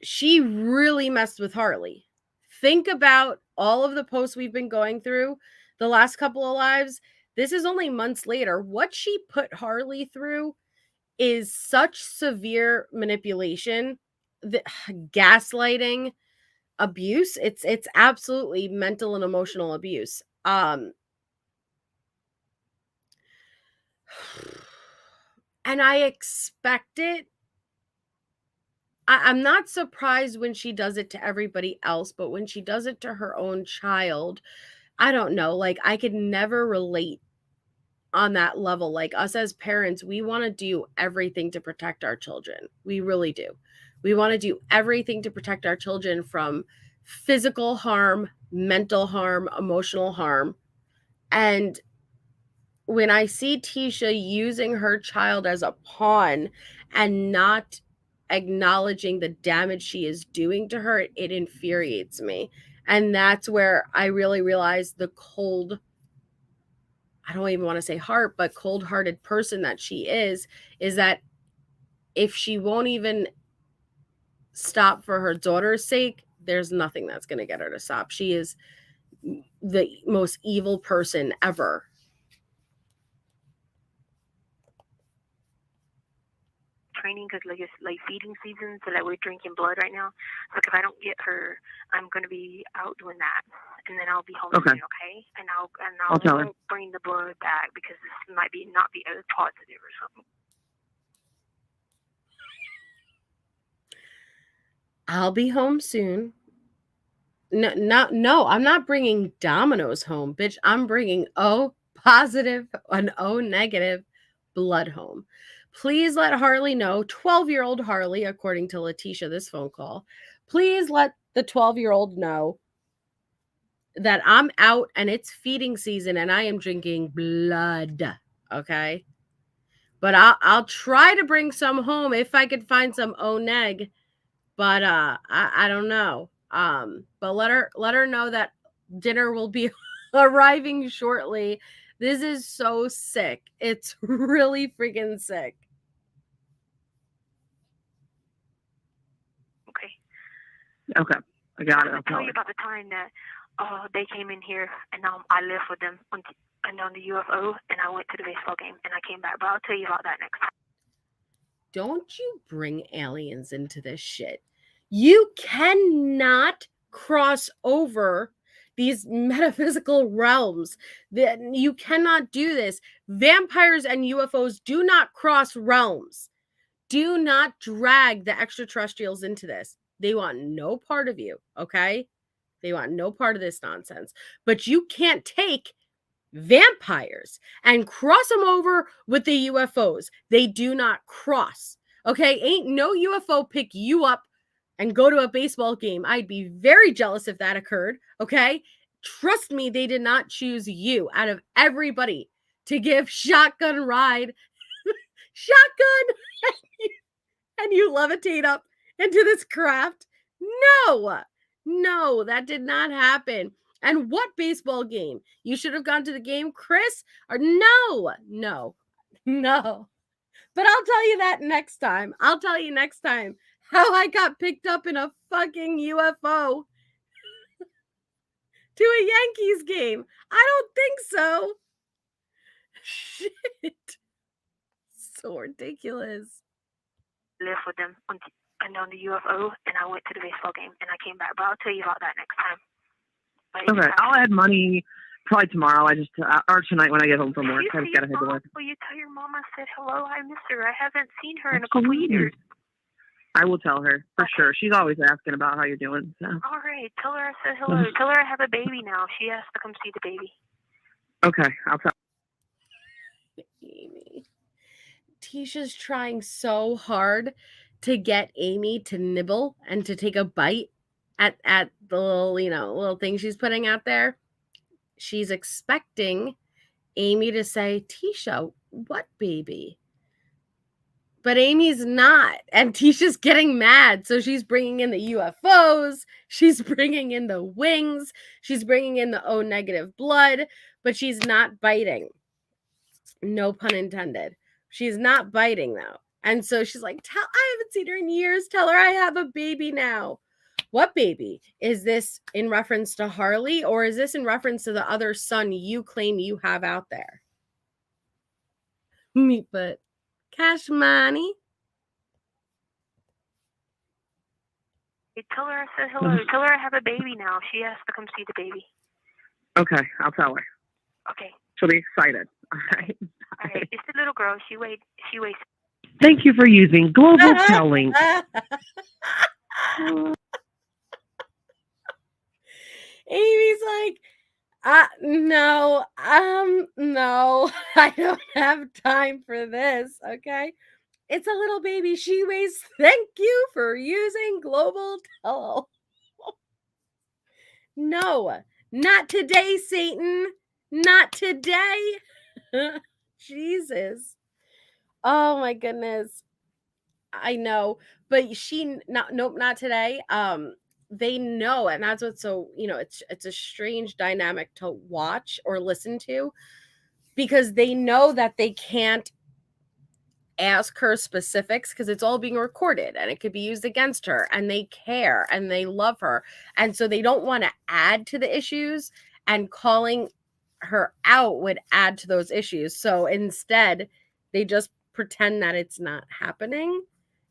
She really messed with Harley. Think about all of the posts we've been going through the last couple of lives. This is only months later. What she put Harley through is such severe manipulation, the gaslighting, abuse. It's absolutely mental and emotional abuse. And I expect it. I'm not surprised when she does it to everybody else, but when she does it to her own child, I don't know. Like, I could never relate on that level. Like, us as parents, we want to do everything to protect our children. We really do. We want to do everything to protect our children from physical harm, mental harm, emotional harm. And when I see Tisha using her child as a pawn and not acknowledging the damage she is doing to her, it infuriates me. And that's where I really realize the cold, I don't even want to say heart, but cold-hearted person that she is that if she won't even stop for her daughter's sake, there's nothing that's going to get her to stop. She is the most evil person ever. Training because like it's like feeding season, so that we're drinking blood right now. Like if I don't get her, I'm gonna be out doing that, and then I'll be home soon, okay? And I'll tell her. bring the blood back because this might not be as positive or something. I'll be home soon. No, I'm not bringing Domino's home, bitch. I'm bringing O positive and O negative blood home. Please let Harley know, 12-year-old Harley, according to Letecia, this phone call, please let the 12-year-old know that I'm out and it's feeding season and I am drinking blood, okay? But I'll try to bring some home if I could find some O neg, but I don't know. But let her know that dinner will be arriving shortly. This is so sick. It's really freaking sick. Okay, I got it. I'll tell you about the time that they came in here and I lived with them on the UFO, and I went to the baseball game and I came back. But I'll tell you about that next time. Don't you bring aliens into this shit. You cannot cross over these metaphysical realms. You cannot do this. Vampires and UFOs do not cross realms. Do not drag the extraterrestrials into this. They want no part of you, okay? They want no part of this nonsense. But you can't take vampires and cross them over with the UFOs. They do not cross, okay? Ain't no UFO pick you up and go to a baseball game. I'd be very jealous if that occurred, okay? Trust me, they did not choose you out of everybody to give shotgun ride. Shotgun! And you levitate up into this craft. No, that did not happen. And what baseball game? You should have gone to the game, Chris? Or no. But I'll tell you that next time. I'll tell you next time how I got picked up in a fucking UFO to a Yankees game. I don't think so. Shit. So ridiculous. Live with them and on the UFO, and I went to the baseball game, and I came back. But I'll tell you about that next time. But Okay, I'll add money probably tomorrow. Or tonight when I get home from work. I just gotta head to work. Will you tell your mom I said hello? I miss her. I haven't seen her in a couple years. I will tell her for sure. She's always asking about how you're doing. So. All right, tell her I said hello. Tell her I have a baby now. She has to come see the baby. Okay, I'll tell. Amy. Tisha's trying so hard to get Amy to nibble and to take a bite at the little thing she's putting out there. She's expecting Amy to say, Tisha, what baby? But Amy's not. And Tisha's getting mad. So she's bringing in the UFOs. She's bringing in the wings. She's bringing in the O negative blood. But she's not biting. No pun intended. She's not biting, though. And so she's like, I haven't seen her in years. Tell her I have a baby now. What baby? Is this in reference to Harley, or is this in reference to the other son you claim you have out there? Me, but cash money. Hey, tell her I said hello. Tell her I have a baby now. She has to come see the baby. Okay, I'll tell her. Okay. She'll be excited. All right. All right. It's a little girl. She weighs. Thank you for using Global Telling. Amy's like, no, I don't have time for this, okay? It's a little baby. She weighs, thank you for using Global Tell. No, not today, Satan. Not today. Jesus. Oh my goodness. I know, but not today. They know, and that's what's so, it's a strange dynamic to watch or listen to, because they know that they can't ask her specifics because it's all being recorded and it could be used against her, and they care and they love her, and so they don't want to add to the issues, and calling her out would add to those issues. So instead they just pretend that it's not happening.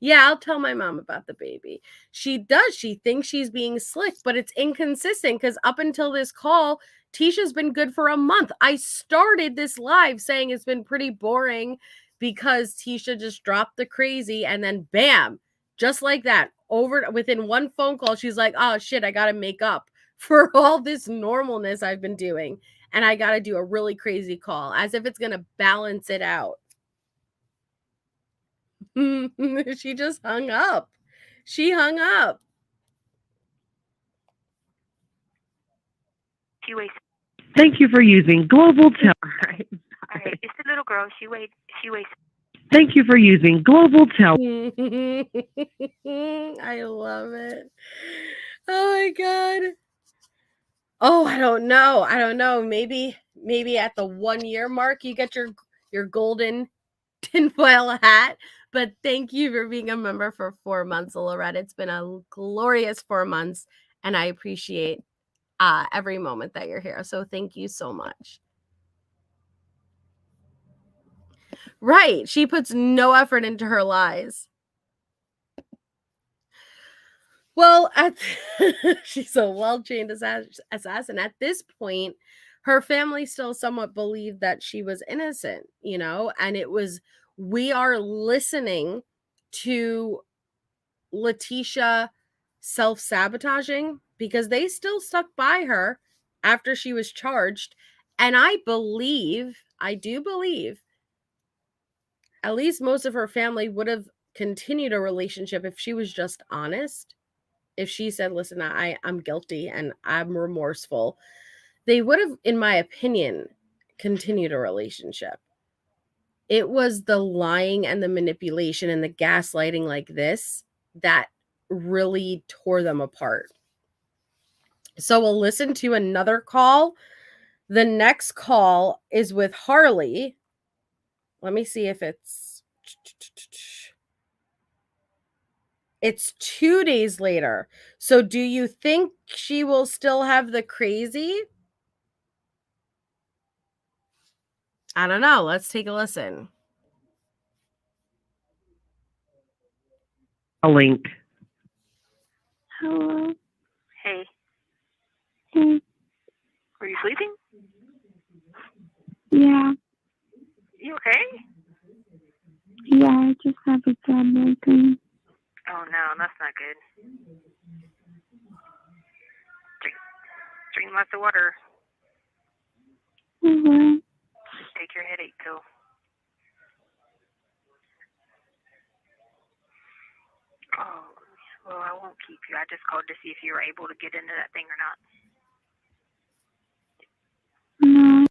Yeah, I'll tell my mom about the baby. She does. She thinks she's being slick, but it's inconsistent because up until this call, Tisha's been good for a month. I started this live saying it's been pretty boring because Tisha just dropped the crazy, and then bam, just like that, within one phone call, she's like, oh shit, I got to make up for all this normalness I've been doing, and I got to do a really crazy call, as if it's going to balance it out. She just hung up. She hung up. She weighs. Thank you for using Global Tell. All right. It's a little girl. She weighs. Thank you for using Global Tell. I love it. Oh my God. Oh, I don't know. Maybe at the 1 year mark you get your golden tinfoil hat. But thank you for being a member for 4 months, Loretta. It's been a glorious 4 months, and I appreciate every moment that you're here. So thank you so much. Right. She puts no effort into her lies. Well, she's a well-trained assassin. At this point, her family still somewhat believed that she was innocent, and it was, we are listening to Letecia self-sabotaging, because they still stuck by her after she was charged. And I do believe, at least most of her family would have continued a relationship if she was just honest. If she said, listen, I'm guilty and I'm remorseful, they would have, in my opinion, continued a relationship. It was the lying and the manipulation and the gaslighting like this that really tore them apart. So we'll listen to another call. The next call is with Harley. Let me see if it's 2 days later. So do you think she will still have the crazy? I don't know. Let's take a listen. A link. Hello. Hey. Hey. Were you sleeping? Yeah. You okay? Yeah, I just have a bad migraine. Oh no, that's not good. Drink lots of water. What? Take your headache pill. Oh, well, I won't keep you. I just called to see if you were able to get into that thing or not. No.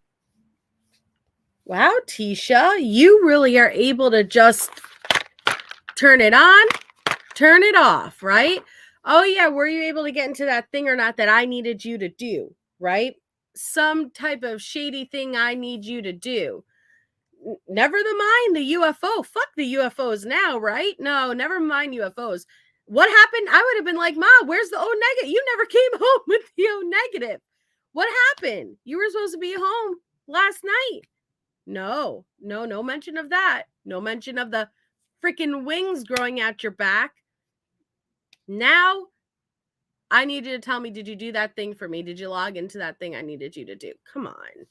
Wow, Tisha, you really are able to just turn it on, turn it off, right? Oh yeah, were you able to get into that thing or not that I needed you to do, right? Some type of shady thing I need you to do. Never mind the UFO. Fuck the UFOs now, right? No, never mind UFOs. What happened? I would have been like, Ma, where's the O negative? You never came home with the O negative. What happened? You were supposed to be home last night. No mention of that. No mention of the freaking wings growing out your back. Now, I need you to tell me, did you do that thing for me? Did you log into that thing I needed you to do? Come on.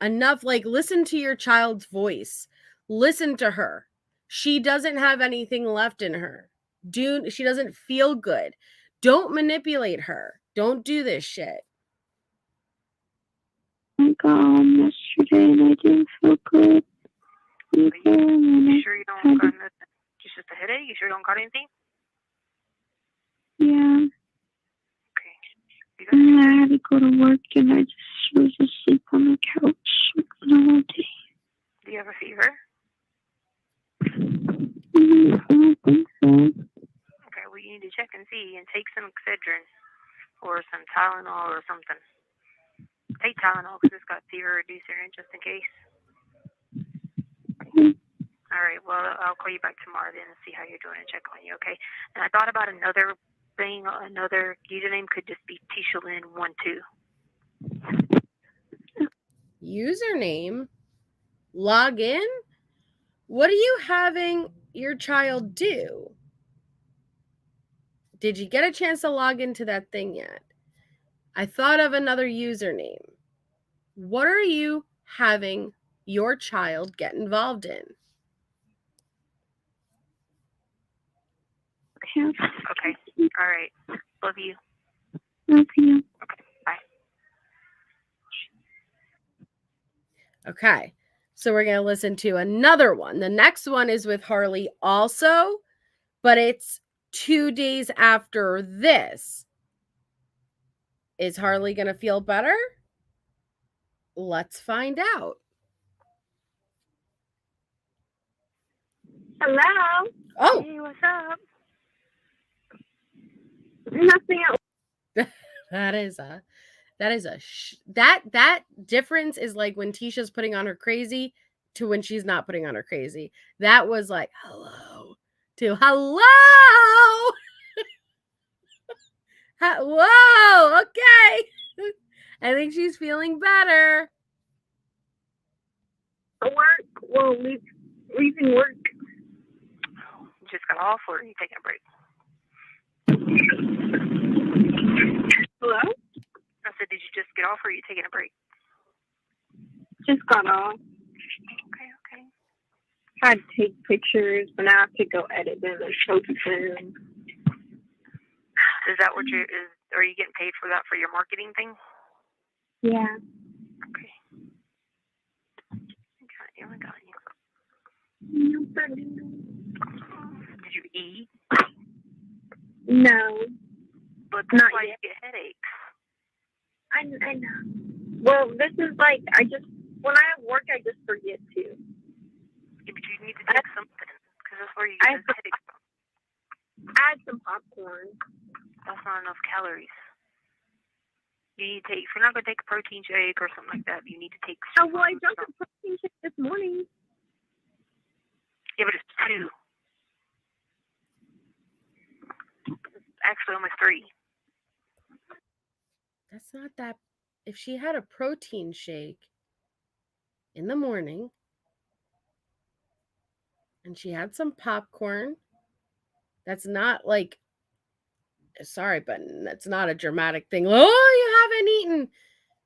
Enough. Like, listen to your child's voice. Listen to her. She doesn't have anything left in her. She doesn't feel good. Don't manipulate her. Don't do this shit. I got home yesterday and I didn't feel good. You sure you don't got nothing? Just a headache? You sure you don't got anything? Yeah. Okay. And I had to go to work and I just was asleep on the couch the whole day. Do you have a fever? I don't think so. Okay, well, you need to check and see and take some Excedrin or some Tylenol or something. Take Tylenol because it's got fever reducer in just in case. All right, well, I'll call you back tomorrow then and see how you're doing and check on you, okay? And I thought about another thing, another username could just be Tishalyn12. Username? Log in? What are you having your child do? Did you get a chance to log into that thing yet? I thought of another username. What are you having your child get involved in? Okay. All right. Love you. Love you. Okay. Bye. Okay. So we're going to listen to another one. The next one is with Harley also, but it's 2 days after this. Is Harley going to feel better? Let's find out. Hello. Oh, Hey, what's up? Nothing else. that difference is like when Tisha's putting on her crazy to when she's not putting on her crazy. That was like hello to hello. Whoa, okay. I think she's feeling better. Work. Well, leaving work. You just got off or are you taking a break? Hello? I said, did you just get off or are you taking a break? Just got off. Okay. had to take pictures, but now I have to go edit them and post them. Is that what are you getting paid for that for your marketing thing? Yeah. Okay. I got you. Did you eat? No. But that's Not why yet. you get headaches. I know. Well, this is like, when I have work, I just forget to. Yeah, but you need to take something, because that's where you get those headaches from. Add some popcorn. That's not enough calories. You need to take, if you're not going to take a protein shake or something like that, you need to take Oh, well, I drank a protein shake this morning. Yeah, but it's 2. Actually, almost 3. That's not that. If she had a protein shake in the morning and she had some popcorn, that's not like, sorry, but that's not a dramatic thing. Oh, you haven't eaten.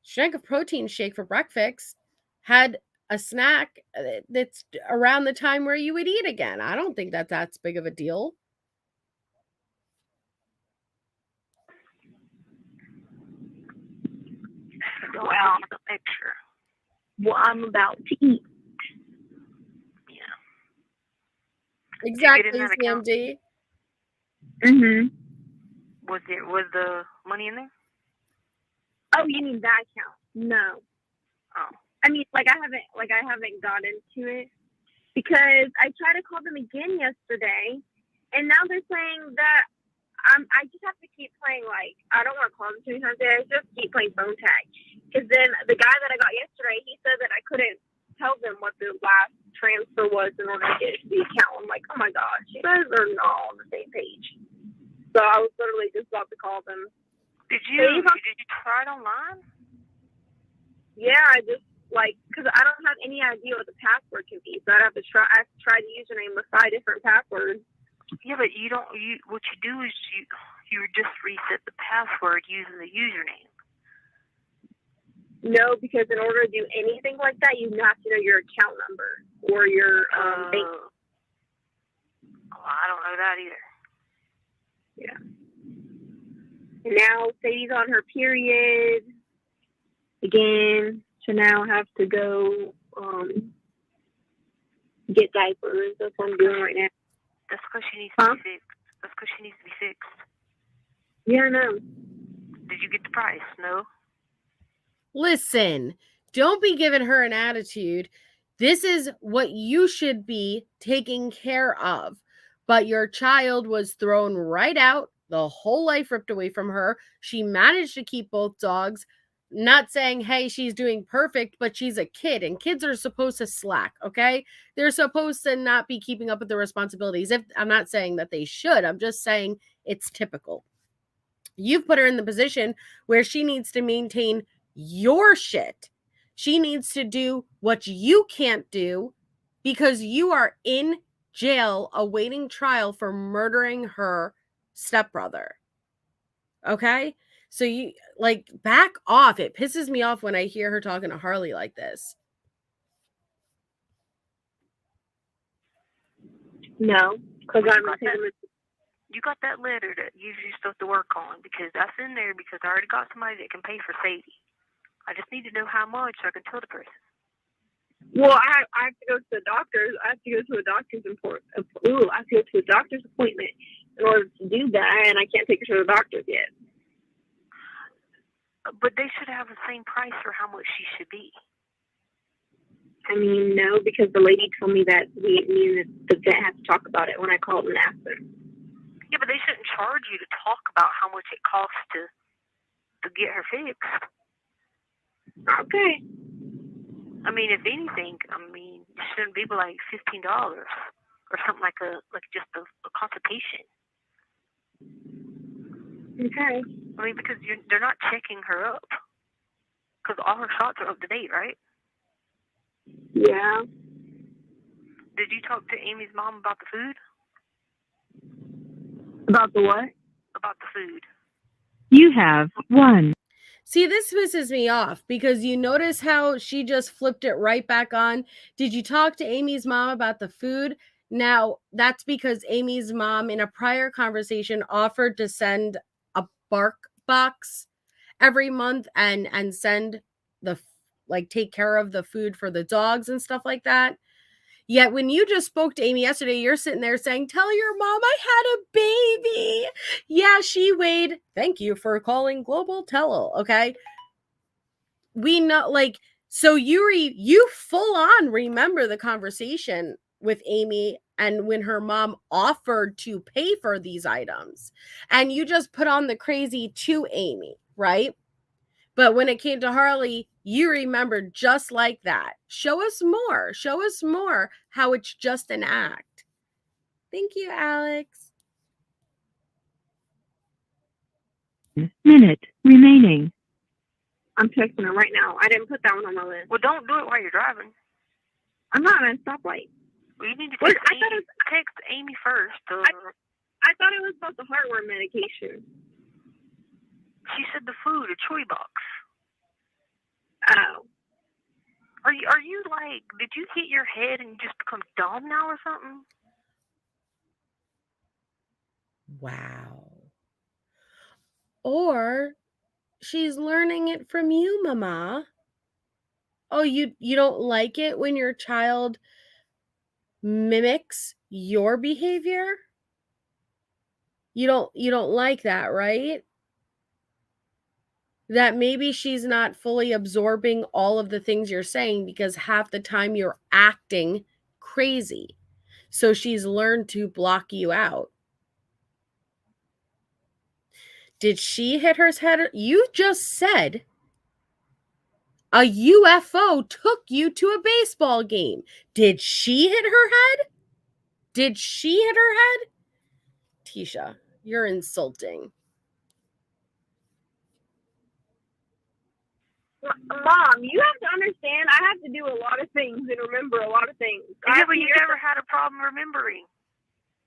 She drank a protein shake for breakfast, had a snack that's around the time where you would eat again. I don't think that that's big of a deal. Well, the picture. Well, I'm about to eat. Yeah. Exactly, that account? CMD. Mm-hmm. Was the money in there? Oh, you mean that account? No. Oh. I mean, I haven't got into it because I tried to call them again yesterday, and now they're saying that I just have to keep playing. I don't want to call them 2 times a day. I just keep playing phone tag. Because then the guy that I got yesterday, he said that I couldn't tell them what the last transfer was in order to get the account. I'm like, oh my gosh, you guys are not on the same page. So I was literally just about to call them. Did you try it online? Yeah, I just because I don't have any idea what the password can be, so I have to try the username with 5 different passwords. Yeah, but what you do is you just reset the password using the username. No, because in order to do anything like that, you have to know your account number or your bank. Oh, I don't know that either. Yeah. And now Sadie's on her period again. So now I have to go get diapers. That's what I'm doing right now. That's because she needs to be fixed. That's because she needs to be fixed. Yeah, I know. Did you get the price? No? Listen, don't be giving her an attitude. This is what you should be taking care of. But your child was thrown right out, the whole life ripped away from her. She managed to keep both dogs. Not saying, hey, she's doing perfect, but she's a kid, and kids are supposed to slack, okay? They're supposed to not be keeping up with their responsibilities. I'm not saying that they should. I'm just saying it's typical. You've put her in the position where she needs to maintain your shit. She needs to do what you can't do because you are in jail awaiting trial for murdering her stepbrother. Okay? So you back off. It pisses me off when I hear her talking to Harley like this. No, because you got that letter that you still have to work on, because that's in there because I already got somebody that can pay for Sadie. I just need to know how much so I can tell the person. Well, I have to go to the doctor's. I have to go to a doctor's appointment in order to do that, and I can't take her to the doctor's yet. But they should have the same price for how much she should be. I mean, no, because the lady told me that me and the vet have to talk about it when I called and asked her. Yeah, but they shouldn't charge you to talk about how much it costs to get her fixed. Okay. I mean, if anything, it shouldn't be like $15 or something like just a consultation. Okay. I mean, because they're not checking her up, because all her shots are up to date, right? Yeah. Did you talk to Amy's mom about the food? About the what? About the food. You have 1 See, this pisses me off because you notice how she just flipped it right back on. Did you talk to Amy's mom about the food? Now, that's because Amy's mom in a prior conversation offered to send a bark box every month and send the take care of the food for the dogs and stuff like that. Yet when you just spoke to Amy yesterday, you're sitting there saying, tell your mom I had a baby. Yeah, she weighed. Thank you for calling Global Tell. Okay. We know, so you full on remember the conversation with Amy and when her mom offered to pay for these items. And you just put on the crazy to Amy, right? But when it came to Harley, you remembered just like that. Show us more. Show us more how it's just an act. Thank you, Alex. Minute remaining. I'm texting her right now. I didn't put that one on my list. Well, don't do it while you're driving. I'm not at a stoplight. Well, you need to What? text Amy first. I thought it was about the heartworm medication. She said the food, a chewy box. Oh. Are you like, did you hit your head and you just become dumb now or something? Wow. Or she's learning it from you, Mama. Oh, you don't like it when your child mimics your behavior? You don't like that, right? That maybe she's not fully absorbing all of the things you're saying because half the time you're acting crazy. So she's learned to block you out. Did she hit her head? You just said a UFO took you to a baseball game. Did she hit her head? Did she hit her head? Tisha, you're insulting. Mom, you have to understand, I have to do a lot of things and remember a lot of things. Yeah, but you never had a problem remembering.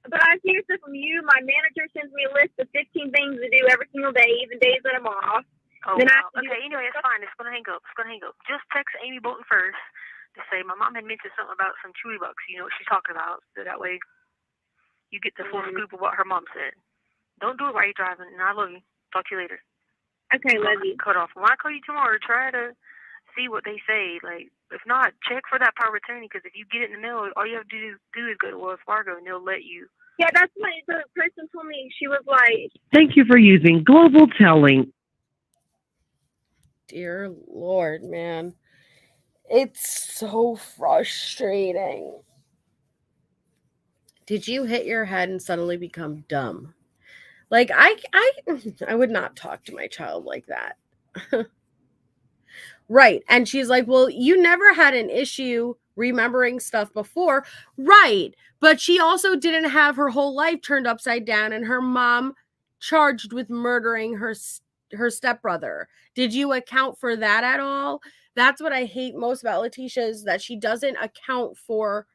But I hear stuff from you. My manager sends me a list of 15 things to do every single day, even days that I'm off. Oh, then wow. Okay, anyway, it's fine. It's going to hang up. Just text Amy Bolton first to say, my mom had mentioned something about some chewy bucks. You know what she's talking about. So that way you get the full scoop of what her mom said. Don't do it while you're driving. And I love you. Talk to you later. Okay, love you. Cut off. When I call you tomorrow, try to see what they say. Like, if not, check for that power of attorney, because if you get it in the mail, all you have to do is go to Wells Fargo, and they'll let you. Yeah, that's what the person told me. She was like, thank you for using Global Telling. Dear Lord, man. It's so frustrating. Did you hit your head and suddenly become dumb? Like, I would not talk to my child like that. Right. And she's like, well, you never had an issue remembering stuff before. Right. But she also didn't have her whole life turned upside down and her mom charged with murdering her stepbrother. Did you account for that at all? That's what I hate most about Letecia, is that she doesn't account for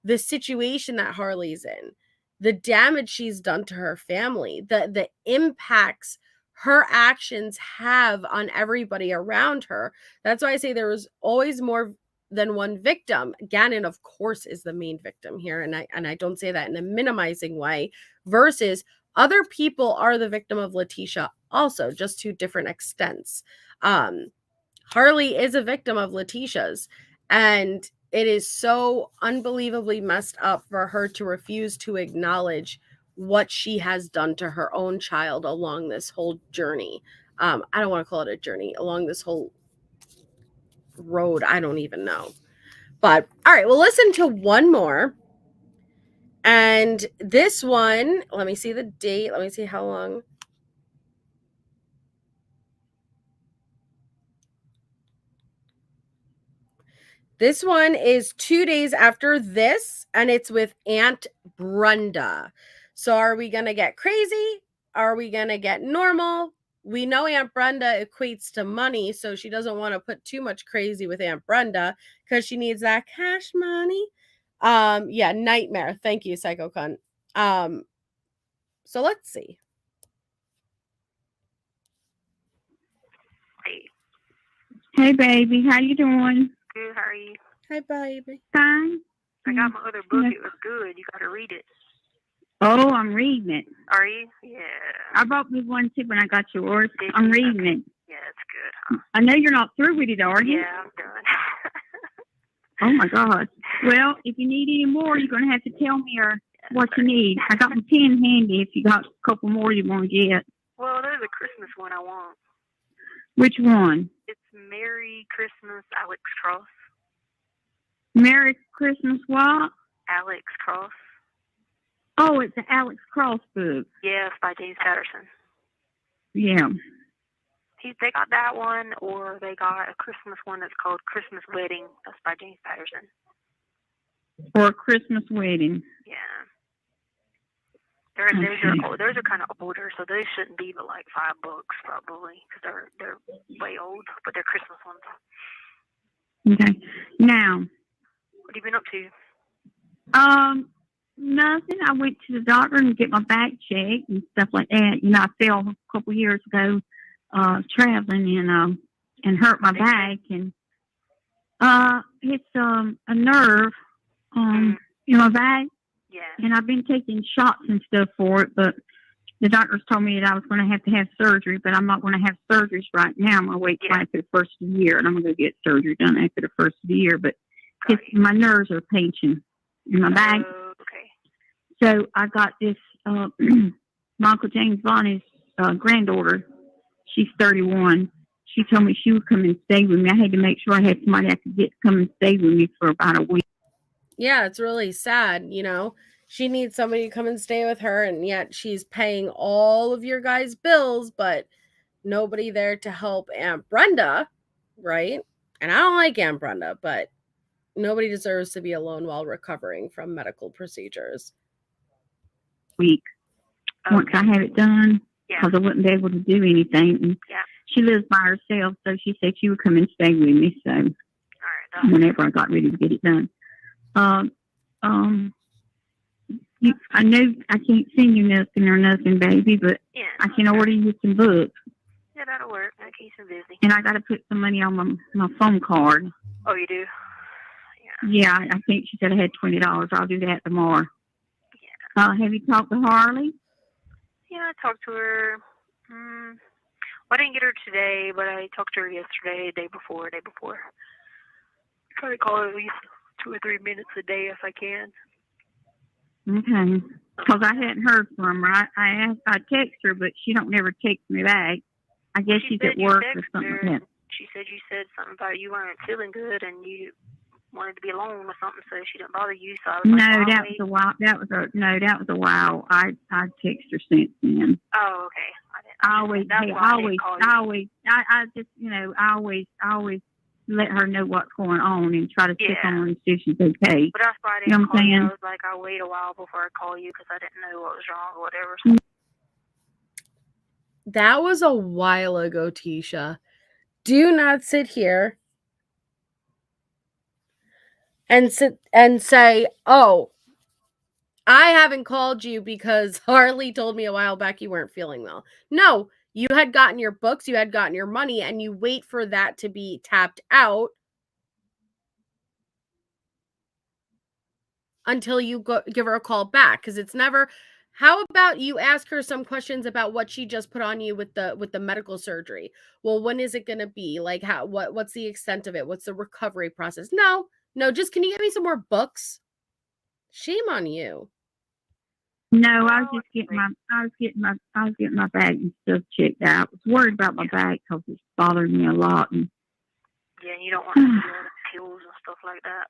the situation that Harley's in, the damage she's done to her family, the impacts her actions have on everybody around her. That's why I say there was always more than one victim. Gannon, of course, is the main victim here, and I don't say that in a minimizing way, versus other people are the victim of Letecia also, just to different extents. Harley is a victim of Letecia's, and it is so unbelievably messed up for her to refuse to acknowledge what she has done to her own child along this whole journey. I don't want to call it a journey, along this whole road. I don't even know. But all right, we'll listen to one more. And this one, let me see the date. Let me see how long. This one is 2 days after this, and it's with Aunt Brenda. So are we going to get crazy? Are we going to get normal? We know Aunt Brenda equates to money, so she doesn't want to put too much crazy with Aunt Brenda because she needs that cash money. Yeah, nightmare. Thank you, Psycho Cunt. So let's see. Hey, baby. How you doing? Good, how are you? Hi, baby. Fine. I got my other book. It was good. You got to read it. Oh, I'm reading it. Are you? Yeah. I bought me one too when I got yours. I'm reading it. Yeah, it's good, huh? I know you're not through with it, are you? Yeah, I'm done. Oh, my God. Well, if you need any more, you're going to have to tell me what you need. I got my pen handy if you got a couple more you want to get. Well, there's a Christmas one I want. Which one? It's Merry Christmas, Alex Cross. Merry Christmas what? Alex Cross. Oh, it's an Alex Cross book. Yeah, it's by James Patterson. Yeah. They got that one, or they got a Christmas one that's called Christmas Wedding. That's by James Patterson. For a Christmas wedding. Yeah. Those are kind of older, so those shouldn't be but like $5 probably, because they're way old, but they're Christmas ones. Okay. Now. What have you been up to? Nothing. I went to the doctor and get my back checked and stuff like that. You know, I fell a couple years ago traveling and hurt my back, and it's a nerve in my back. Yeah. And I've been taking shots and stuff for it, but the doctors told me that I was going to have surgery, but I'm not going to have surgeries right now. I'm going to wait till after the first of the year, and I'm going to go get surgery done after the first of the year. But my nerves are pinching in my back. Okay. So I got this Michael James Bonnie's granddaughter. She's 31. She told me she would come and stay with me. I had to make sure I had somebody I could get to come and stay with me for about a week. Yeah, it's really sad, you know. She needs somebody to come and stay with her, and yet she's paying all of your guys' bills, but nobody there to help Aunt Brenda, right? And I don't like Aunt Brenda, but nobody deserves to be alone while recovering from medical procedures. Week. Once I had it done, because I wouldn't be able to do anything. And she lives by herself, so she said she would come and stay with me. So whenever I got ready to get it done. I know I can't send you nothing or nothing, baby, but I can order you some books. Yeah, that'll work. That keeps him busy. And I got to put some money on my phone card. Oh, you do? Yeah, I think she said I had $20. I'll do that tomorrow. Yeah. Have you talked to Harley? Yeah, I talked to her. I didn't get her today, but I talked to her yesterday, day before. Try to call her at least 2 or 3 minutes a day if I can. Okay. Because I hadn't heard from her. I text her, but she don't never text me back. I guess she's at work or something like that. She said you said something about you weren't feeling good and you wanted to be alone or something, so she didn't bother you. So I was that was a while. That was a while. I text her since then. Oh, okay. I always let her know what's going on and try to check on her and see if she's okay. But that's why I didn't call you. I was like, I'll wait a while before I call you because I didn't know what was wrong or whatever. So. That was a while ago, Tisha. Do not sit here and say, oh, I haven't called you because Harley told me a while back you weren't feeling well. No, you had gotten your books, you had gotten your money, and you wait for that to be tapped out until you give her a call back, because it's never. How about you ask her some questions about what she just put on you with the medical surgery? Well, when is it going to be? Like, what's the extent of it? What's the recovery process? No, just can you get me some more books? Shame on you. No, I was getting my back and stuff checked out. I was worried about my back because it's bothering me a lot. And yeah, you don't want to do pills and stuff like that.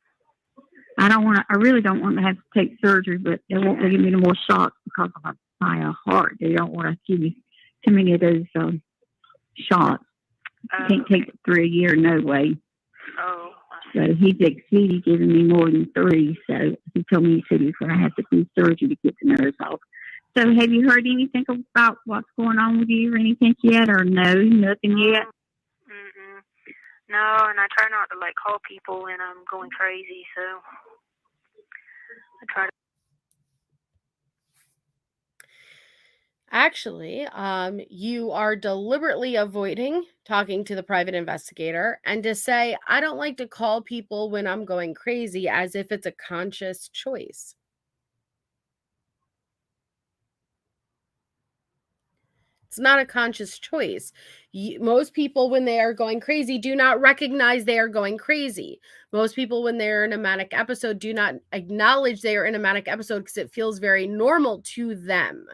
I really don't want to have to take surgery, but they won't give me no more shots because of my heart. They don't want to give me too many of those shots. Can't take 3 a year, no way. Oh. So he's exceeded giving me more than 3. So he told me he was going to have to do surgery to get the nerves off. So have you heard anything about what's going on with you or anything yet, or no, nothing yet? No, and I try not to call people when I'm going crazy. So I try to. Actually, you are deliberately avoiding talking to the private investigator, and to say, I don't like to call people when I'm going crazy, as if it's a conscious choice. It's not a conscious choice. Most people, when they are going crazy, do not recognize they are going crazy. Most people, when they're in a manic episode, do not acknowledge they are in a manic episode because it feels very normal to them.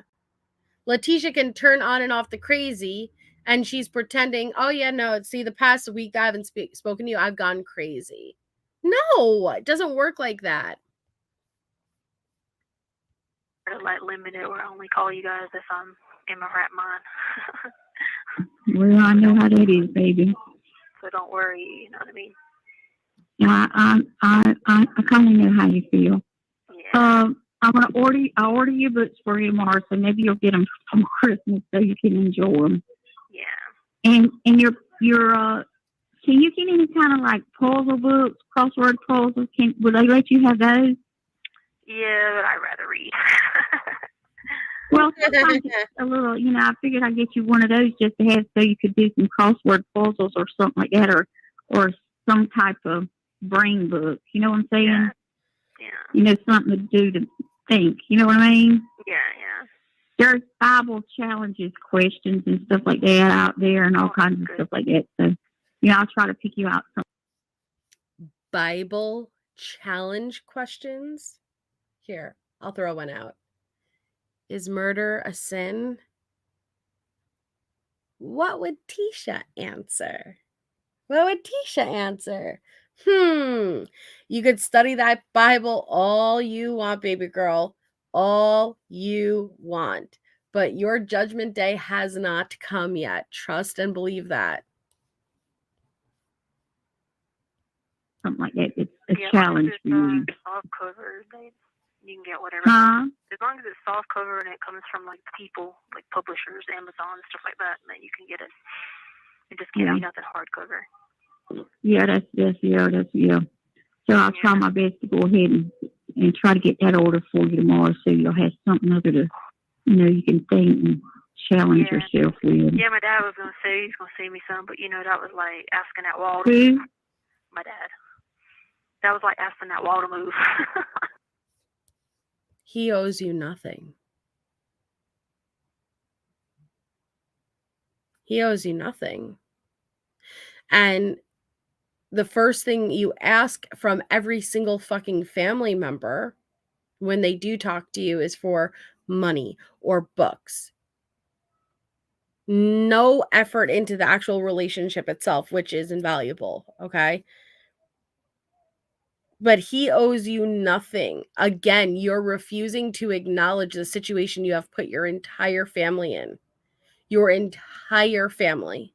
Letecia can turn on and off the crazy, and she's pretending, oh yeah, no, see, the past week I haven't spoken to you, I've gone crazy. No, it doesn't work like that. Like limit it, where I only call you guys if I'm in my right mind. Well, I know how that is, baby. So don't worry, you know what I mean? Yeah, I kind of know how you feel. Yeah. I'm gonna order your books for you tomorrow, so maybe you'll get them for Christmas so you can enjoy them. Yeah. And your can you get any kind of like puzzle books, crossword puzzles? Will they let you have those? Yeah, but I'd rather read. Well, sometimes it's a little, I figured I'd get you one of those just to have so you could do some crossword puzzles or something like that, or some type of brain book. You know what I'm saying? Yeah. Something to do to think. You know what I mean? Yeah, yeah. There's Bible challenges questions and stuff like that out there and all kinds of stuff like that. So, I'll try to pick you out some. Bible challenge questions? Here, I'll throw one out. Is murder a sin? What would Tisha answer? You could study that Bible all you want, baby girl. All you want. But your judgment day has not come yet. Trust and believe that. Something like that. It's a challenge for you. Soft cover, you can get whatever. Huh? As long as it's soft cover and it comes from like people, like publishers, Amazon, stuff like that, then you can get it. It just can't be nothing hardcover. Yeah, that's. So I'll try my best to go ahead and try to get that order for you tomorrow, so you'll have something other to, you can think and challenge yourself with. Yeah, my dad was gonna say he's gonna send me some, but that was like asking that wall. Who? My dad. That was like asking that wall to move. He owes you nothing. He owes you nothing. And the first thing you ask from every single fucking family member when they do talk to you is for money or books. No effort into the actual relationship itself, which is invaluable, okay? But he owes you nothing. Again, you're refusing to acknowledge the situation you have put your entire family in. Your entire family.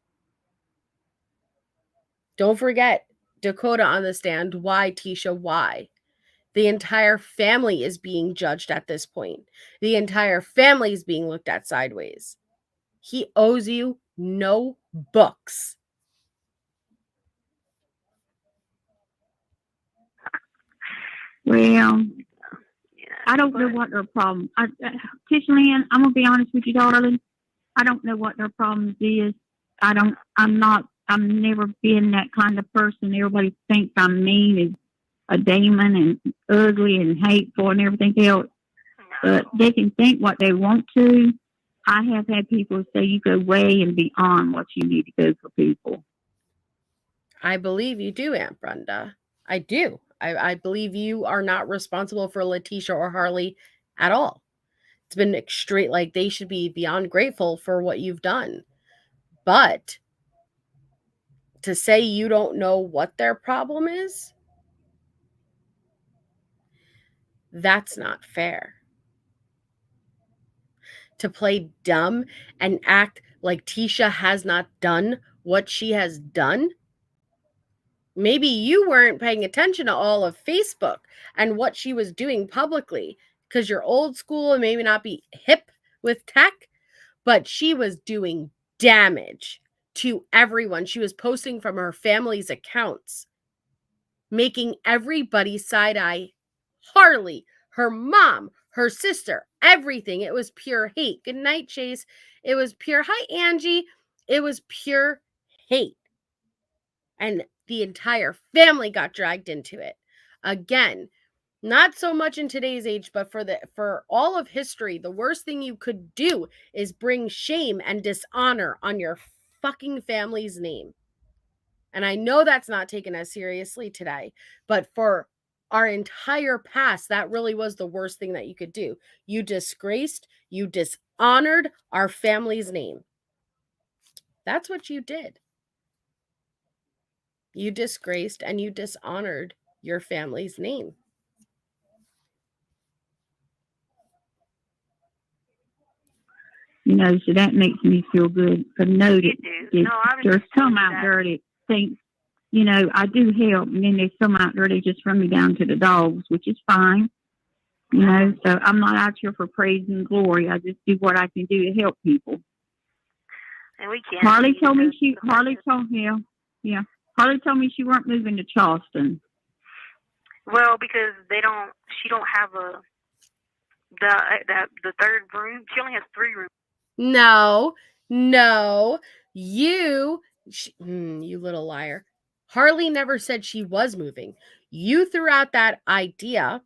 Don't forget Dakota on the stand. Why, Tisha? Why? The entire family is being judged at this point. The entire family is being looked at sideways. He owes you no books. Well, I don't know what their problem. Tisha Lynn, I'm gonna be honest with you, darling. I don't know what their problems is. I've never been that kind of person. Everybody thinks I'm mean and a demon and ugly and hateful and everything else. But they can think what they want to. I have had people say you go way and beyond what you need to go for people. I believe you do, Aunt Brenda. I do. I believe you are not responsible for Letecia or Harley at all. It's been straight, like they should be beyond grateful for what you've done. But to say you don't know what their problem is, that's not fair. To play dumb and act like Tisha has not done what she has done. Maybe you weren't paying attention to all of Facebook and what she was doing publicly because you're old school and maybe not be hip with tech, but she was doing damage to everyone. She was posting from her family's accounts, making everybody side-eye Harley, her mom, her sister, everything. It was pure hate. Good night, Chase. It was pure, hi, Angie. It was pure hate. And the entire family got dragged into it. Again, not so much in today's age, but for all of history, the worst thing you could do is bring shame and dishonor on your fucking family's name. And I know that's not taken as seriously today, but for our entire past, that really was the worst thing that you could do. You disgraced, you dishonored our family's name. That's what you did. You disgraced and you dishonored your family's name. You know, so that makes me feel good. But know that there's some out there that think, you know, I do help, and then there's some out there that just run me down to the dogs, which is fine. You know, so I'm not out here for praise and glory. I just do what I can do to help people. And we can't. Harley told me she weren't moving to Charleston. Well, because she don't have the third room. She only has 3 rooms. No, you little liar. Harley never said she was moving. You threw out that idea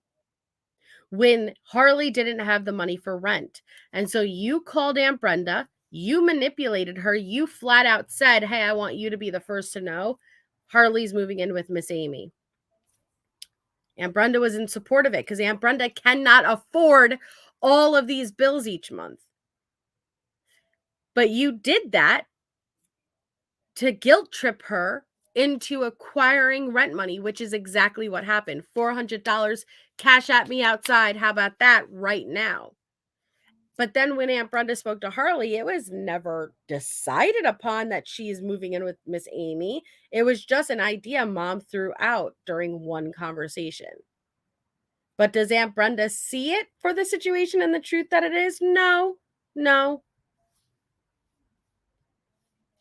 when Harley didn't have the money for rent. And so you called Aunt Brenda, you manipulated her, you flat out said, hey, I want you to be the first to know Harley's moving in with Miss Amy. Aunt Brenda was in support of it because Aunt Brenda cannot afford all of these bills each month. But you did that to guilt trip her into acquiring rent money, which is exactly what happened. $400, cash at me outside. How about that right now? But then when Aunt Brenda spoke to Harley, it was never decided upon that she's moving in with Miss Amy. It was just an idea Mom threw out during one conversation. But does Aunt Brenda see it for the situation and the truth that it is? No.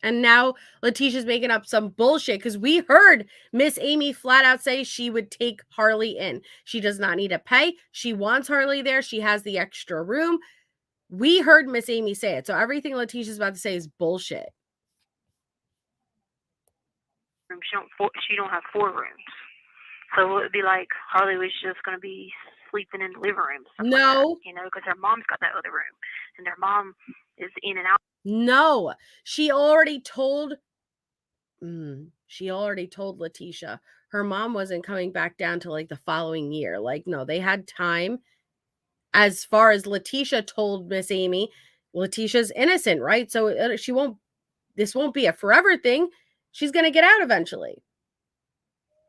And now Letecia's making up some bullshit because we heard Miss Amy flat out say she would take Harley in. She does not need to pay. She wants Harley there. She has the extra room. We heard Miss Amy say it. So everything Letecia's about to say is bullshit. She don't have 4 rooms. So it would be like Harley was just going to be sleeping in the living room. No. Like that, you know, because her mom's got that other room. And their mom is in and out. No. She already told Letecia her mom wasn't coming back down till like the following year. Like, no, they had time. As far as Letecia told Miss Amy, Leticia's innocent, right? So this won't be a forever thing. She's going to get out eventually.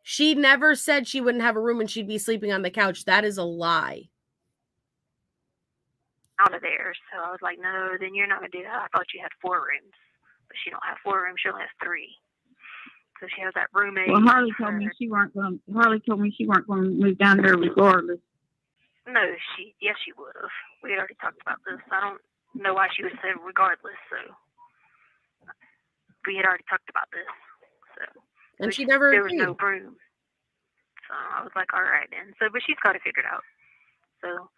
She never said she wouldn't have a room and she'd be sleeping on the couch. That is a lie. Out of there. So I was like, no, then you're not going to do that. I thought you had 4 rooms. But she don't have 4 rooms. She only has 3. So she has that roommate. Well, Harley told me she weren't going to move down there regardless. No, yes, she would have. We had already talked about this. I don't know why she would say regardless. So we had already talked about this. So and she never there was no room. So I was like, all right then. So but she's got it figured out. So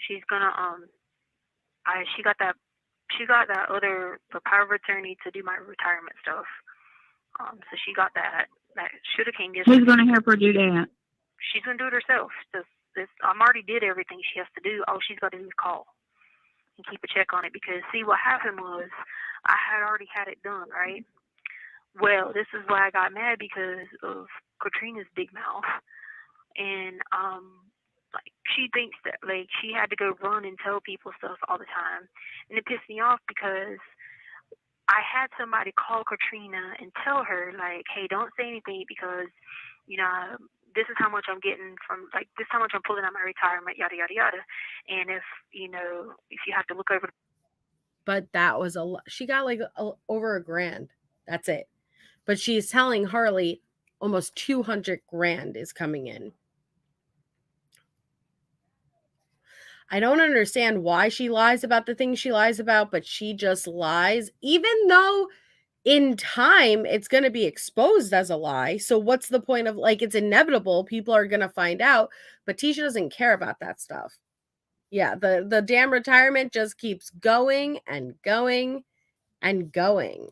she's gonna she got that other the power of attorney to do my retirement stuff. So she got that should have came yesterday. Who's gonna help her do that? She's gonna do it herself. I'm already did everything she has to do. All she's got to do is call and keep a check on it. Because see, what happened was I had already had it done, right? Well, this is why I got mad because of Katrina's big mouth, and like she thinks that like she had to go run and tell people stuff all the time, and it pissed me off because I had somebody call Katrina and tell her like, hey, don't say anything because you know. This is how much I'm getting from, like, this is how much I'm pulling out my retirement, yada, yada, yada. And if you have to look over. But that was she got like over $1,000. That's it. But she's telling Harley almost $200,000 is coming in. I don't understand why she lies about the things she lies about, but she just lies, even though in time, it's going to be exposed as a lie. So what's the point of, like, it's inevitable. People are going to find out. But Tisha doesn't care about that stuff. Yeah, the damn retirement just keeps going and going and going.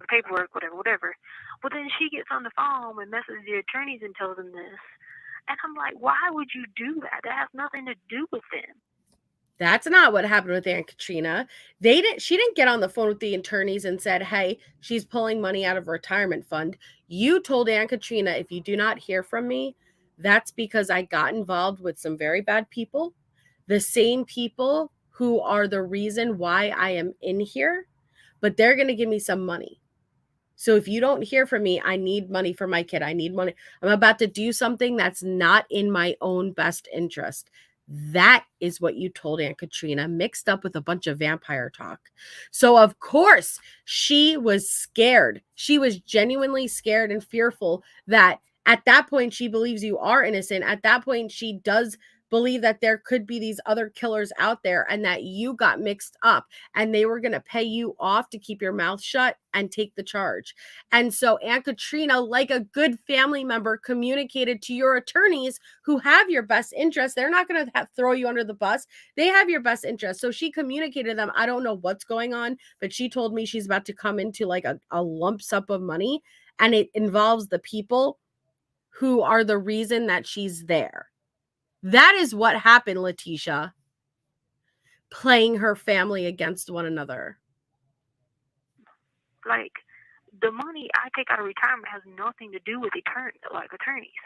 Paperwork, whatever. Well, then she gets on the phone and messages the attorneys and tells them this. And I'm like, why would you do that? That has nothing to do with them. That's not what happened with Aunt Katrina. She didn't get on the phone with the attorneys and said, hey, she's pulling money out of a retirement fund. You told Aunt Katrina, if you do not hear from me, that's because I got involved with some very bad people. The same people who are the reason why I am in here, but they're going to give me some money. So if you don't hear from me, I need money for my kid. I need money. I'm about to do something that's not in my own best interest. That is what you told Aunt Katrina, mixed up with a bunch of vampire talk. So of course she was scared. She was genuinely scared and fearful that at that point she believes you are innocent. At that point she does believe that there could be these other killers out there and that you got mixed up and they were going to pay you off to keep your mouth shut and take the charge. And so Aunt Katrina, like a good family member, communicated to your attorneys who have your best interest. They're not going to throw you under the bus. They have your best interest. So she communicated to them, I don't know what's going on, but she told me she's about to come into like a lump sum of money, and it involves the people who are the reason that she's there. That is what happened, Letecia. Playing her family against one another. Like, the money I take out of retirement has nothing to do with attorneys.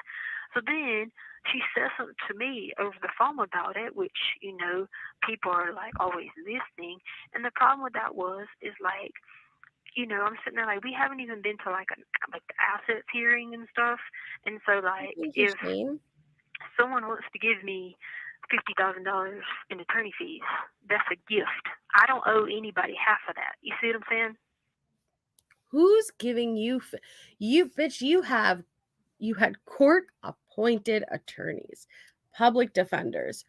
So then she says something to me over the phone about it, which, you know, people are like always listening. And the problem with that is like, you know, I'm sitting there like, we haven't even been to like the assets hearing and stuff. And so like, if someone wants to give me $50,000 in attorney fees, that's a gift. I don't owe anybody half of that. You see what I'm saying? Who's giving you bitch, you had court appointed attorneys, public defenders.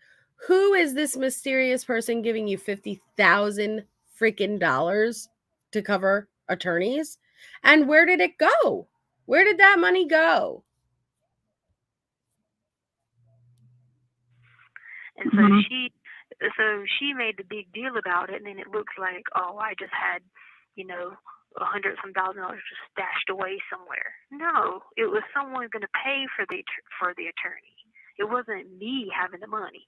Who is this mysterious person giving you $50,000 freaking dollars to cover attorneys? And where did it go? Where did that money go? And so she made the big deal about it, and then it looks like, oh, I just had, you know, $100,000 just stashed away somewhere. No, it was someone going to pay for the attorney. It wasn't me having the money.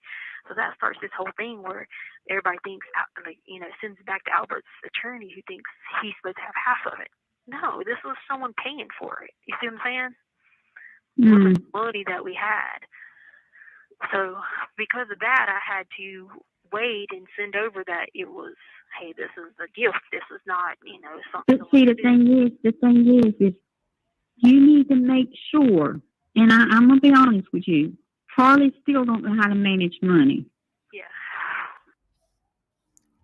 So that starts this whole thing where everybody thinks, like, you know, sends it back to Albert's attorney who thinks he's supposed to have half of it. No, this was someone paying for it. You see what I'm saying? It was the money that we had. So because of that, I had to wait and send over that it was, hey, this is a gift. This is not, you know, something. But see, the thing is you need to make sure, and I'm going to be honest with you, Harley still don't know how to manage money. Yeah.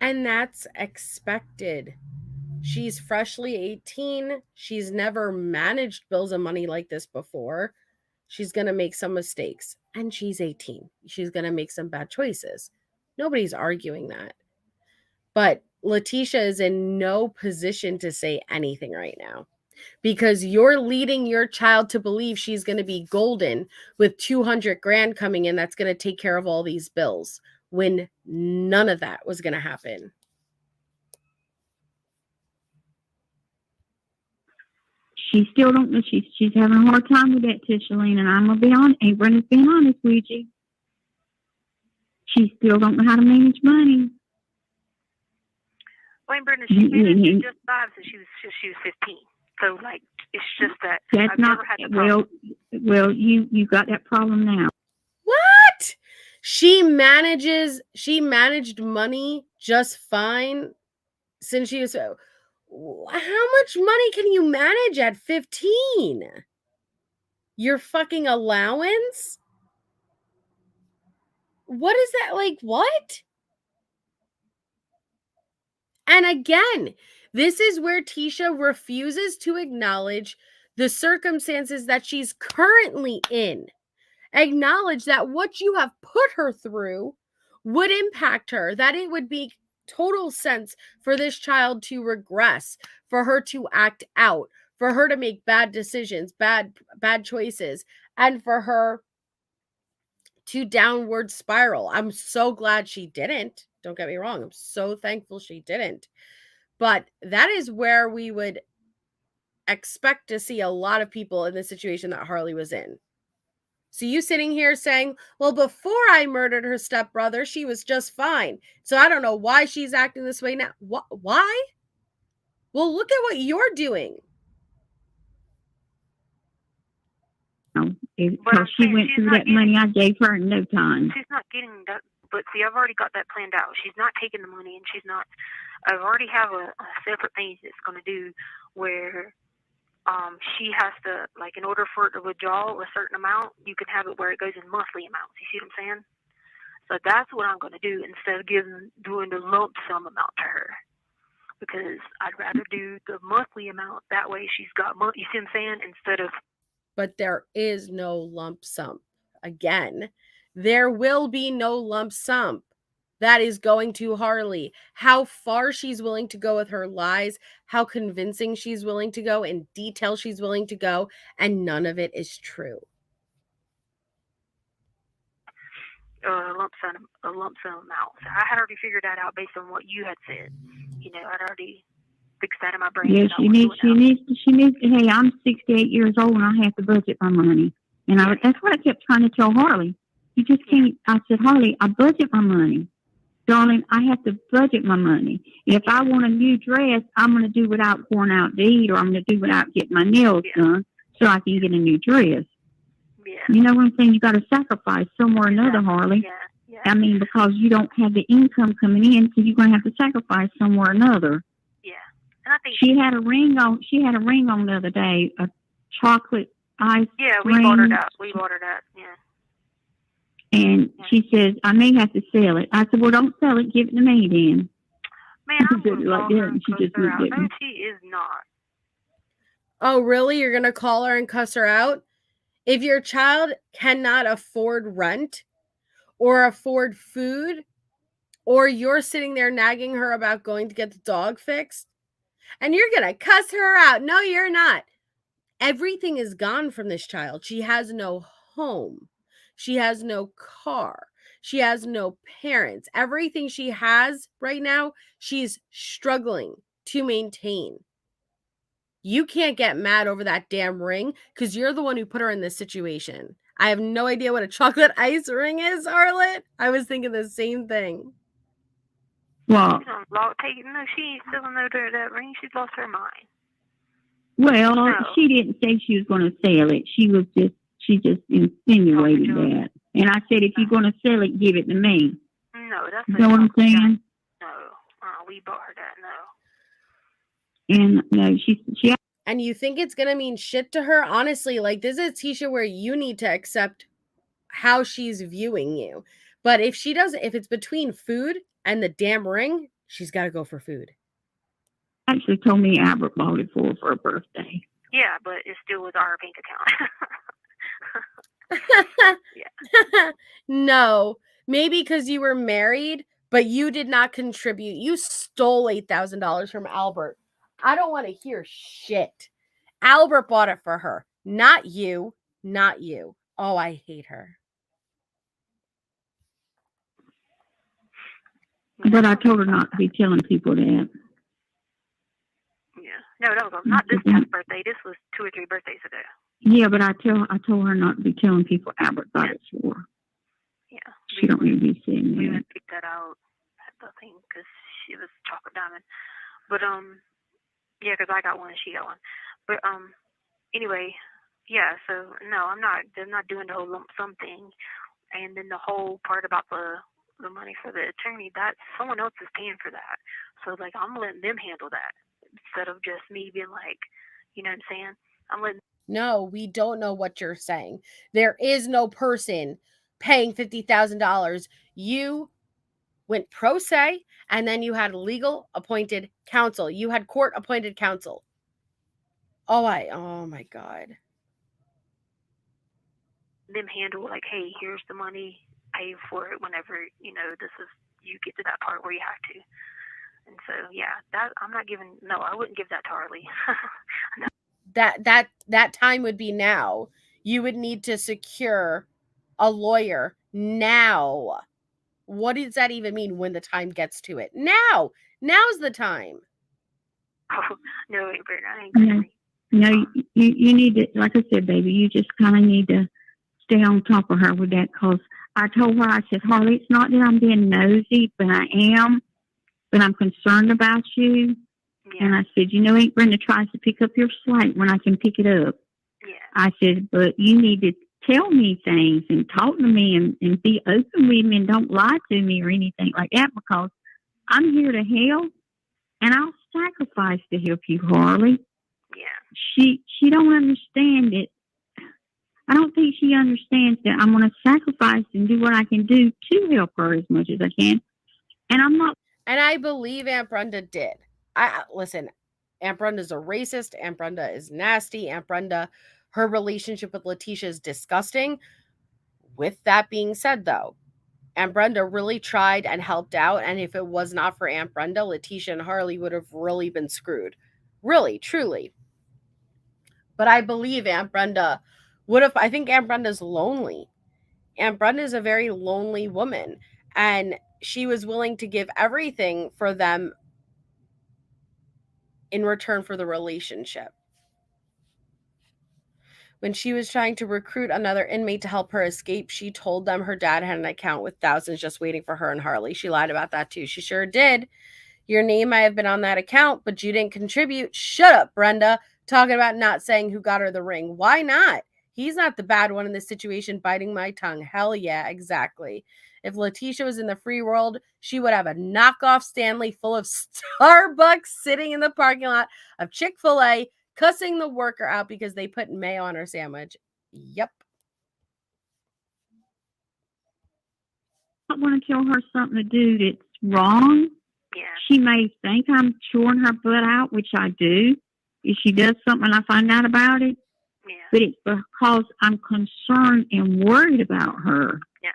And that's expected. She's freshly 18. She's never managed bills of money like this before. She's going to make some mistakes. And she's 18. She's going to make some bad choices. Nobody's arguing that. But Letecia is in no position to say anything right now, because you're leading your child to believe she's going to be golden with $200,000 coming in that's going to take care of all these bills, when none of that was going to happen. She still don't know. She's having a hard time with that, Tishaline, and I'm gonna be honest. And Brenda's being honest with you. She still don't know how to manage money. Well, Brenda, she's been just 5 since she was 15. So like, it's just that that's I've not never had the problem. Well, you got that problem now. What? She managed money just fine since she was. How much money can you manage at 15? Your fucking allowance? What is that? Like, what? And again, this is where Tisha refuses to acknowledge the circumstances that she's currently in. Acknowledge that what you have put her through would impact her, that it would be total sense for this child to regress, for her to act out, for her to make bad decisions, bad choices, and for her to downward spiral. I'm so glad she didn't. Don't get me wrong. I'm so thankful she didn't. But that is where we would expect to see a lot of people in the situation that Harley was in. So you sitting here saying, well, before I murdered her stepbrother, she was just fine. So I don't know why she's acting this way now. Why? Well, look at what you're doing. Because she went through that money I gave her in no time. She's not getting that. But see, I've already got that planned out. She's not taking the money, and she's not. I've already have a separate thing that's going to do where she has to, like, in order for it to withdraw a certain amount, you can have it where it goes in monthly amounts. You see what I'm saying? So that's what I'm going to do instead of doing the lump sum amount to her. Because I'd rather do the monthly amount. That way she's got money. You see what I'm saying? Instead of. But there is no lump sum. Again, there will be no lump sum. That is going to Harley. How far she's willing to go with her lies, how convincing she's willing to go, in detail she's willing to go, and none of it is true. A lump sum amount. So I had already figured that out based on what you had said. You know, I'd already fixed that in my brain. Yeah, she needs to. Hey, I'm 68 years old and I have to budget my money, and that's what I kept trying to tell Harley. You just can't. I said, Harley, I budget my money. Darling, I have to budget my money. If I want a new dress, I'm going to do without going out to eat, or I'm going to do without getting my nails done so I can get a new dress. Yeah. You know what I'm saying? You got to sacrifice somewhere or another, Harley. Yeah. I mean, because you don't have the income coming in, so you're going to have to sacrifice somewhere or another. Yeah. And I think she had a ring on. She had a ring on the other day, a chocolate ice. Yeah, we bought her that. Yeah. And she says, I may have to sell it. I said, well, don't sell it. Give it to me then. Man, I'm going to call her and cuss her out. No, she is not. Oh, really? You're going to call her and cuss her out? If your child cannot afford rent or afford food, or you're sitting there nagging her about going to get the dog fixed, and you're going to cuss her out. No, you're not. Everything is gone from this child. She has no home. She has no car. She has no parents. Everything she has right now, she's struggling to maintain. You can't get mad over that damn ring because you're the one who put her in this situation. I have no idea what a chocolate ice ring is, Arlette. I was thinking the same thing. Well, she ain't selling that ring. She's lost her mind. Well, no. She didn't say she was going to sell it. She just insinuated that. And I said, if you're going to sell it, give it to me. No, that's you know what I'm saying? No, we bought her that. No. And no, she. And you think it's going to mean shit to her? Honestly, like, this is Tisha where you need to accept how she's viewing you. But if it's between food and the damn ring, she's got to go for food. Actually told me Albert bought it for her birthday. Yeah, but it still was our bank account. Yeah. No, maybe because you were married, but you did not contribute. You stole $8,000 from Albert. I don't want to hear shit. Albert bought it for her, not you. Not you. Oh, I hate her. But I told her not to be telling people that. Yeah. No, that was not this past birthday. This was 2 or 3 birthdays ago. Yeah, but I told her not to be telling people Albert got it for her. Yeah. She don't need to be saying that. We would pick that out at the thing because she was chocolate diamond. But, yeah, because I got one and she got one. But, anyway, yeah, so, no, I'm not doing the whole lump sum thing. And then the whole part about the money for the attorney, that someone else is paying for that. So, like, I'm letting them handle that instead of just me being like, you know what I'm saying? I'm letting. No, we don't know what you're saying. There is no person paying $50,000. You went pro se, and then you had legal appointed counsel. You had court appointed counsel. Oh my God. Them handle like, hey, here's the money, pay for it whenever, you get to that part where you have to. And so, yeah, that I wouldn't give that to Harley. No. That time would be now. You would need to secure a lawyer Now. What does that even mean when the time gets to it? Now. Now's the time. Oh, no, Amber, I ain't gonna say. No, you need to, like I said, baby, you just kind of need to stay on top of her with that, because I told her, I said, Harley, it's not that I'm being nosy, but I am, but I'm concerned about you. Yeah. And I said, Aunt Brenda tries to pick up your slack when I can pick it up. Yeah. I said, but you need to tell me things and talk to me and be open with me and don't lie to me or anything like that, because I'm here to help and I'll sacrifice to help you, Harley. Yeah. She don't understand it. I don't think she understands that I'm going to sacrifice and do what I can do to help her as much as I can. And I'm not. And I believe Aunt Brenda did. Listen, Aunt Brenda's a racist. Aunt Brenda is nasty. Aunt Brenda, her relationship with Letecia is disgusting. With that being said, though, Aunt Brenda really tried and helped out. And if it was not for Aunt Brenda, Letecia and Harley would have really been screwed. Really, truly. But I believe Aunt Brenda would have. I think Aunt Brenda's lonely. Aunt Brenda is a very lonely woman. And she was willing to give everything for them in return for the relationship. When she was trying to recruit another inmate to help her escape, she told them her dad had an account with thousands just waiting for her and Harley. She lied about that too. She sure did. Your name might have been on that account, but you didn't contribute. Shut up, Brenda. Talking about not saying who got her the ring. Why not? He's not the bad one in this situation, biting my tongue. Hell yeah, exactly. If Letecia was in the free world, she would have a knockoff Stanley full of Starbucks sitting in the parking lot of Chick-fil-A, cussing the worker out because they put mayo on her sandwich. Yep. I want to tell her something to do that's wrong. Yeah. She may think I'm chewing her butt out, which I do. If she does something and I find out about it, Yeah. but it's because I'm concerned and worried about her. Yeah.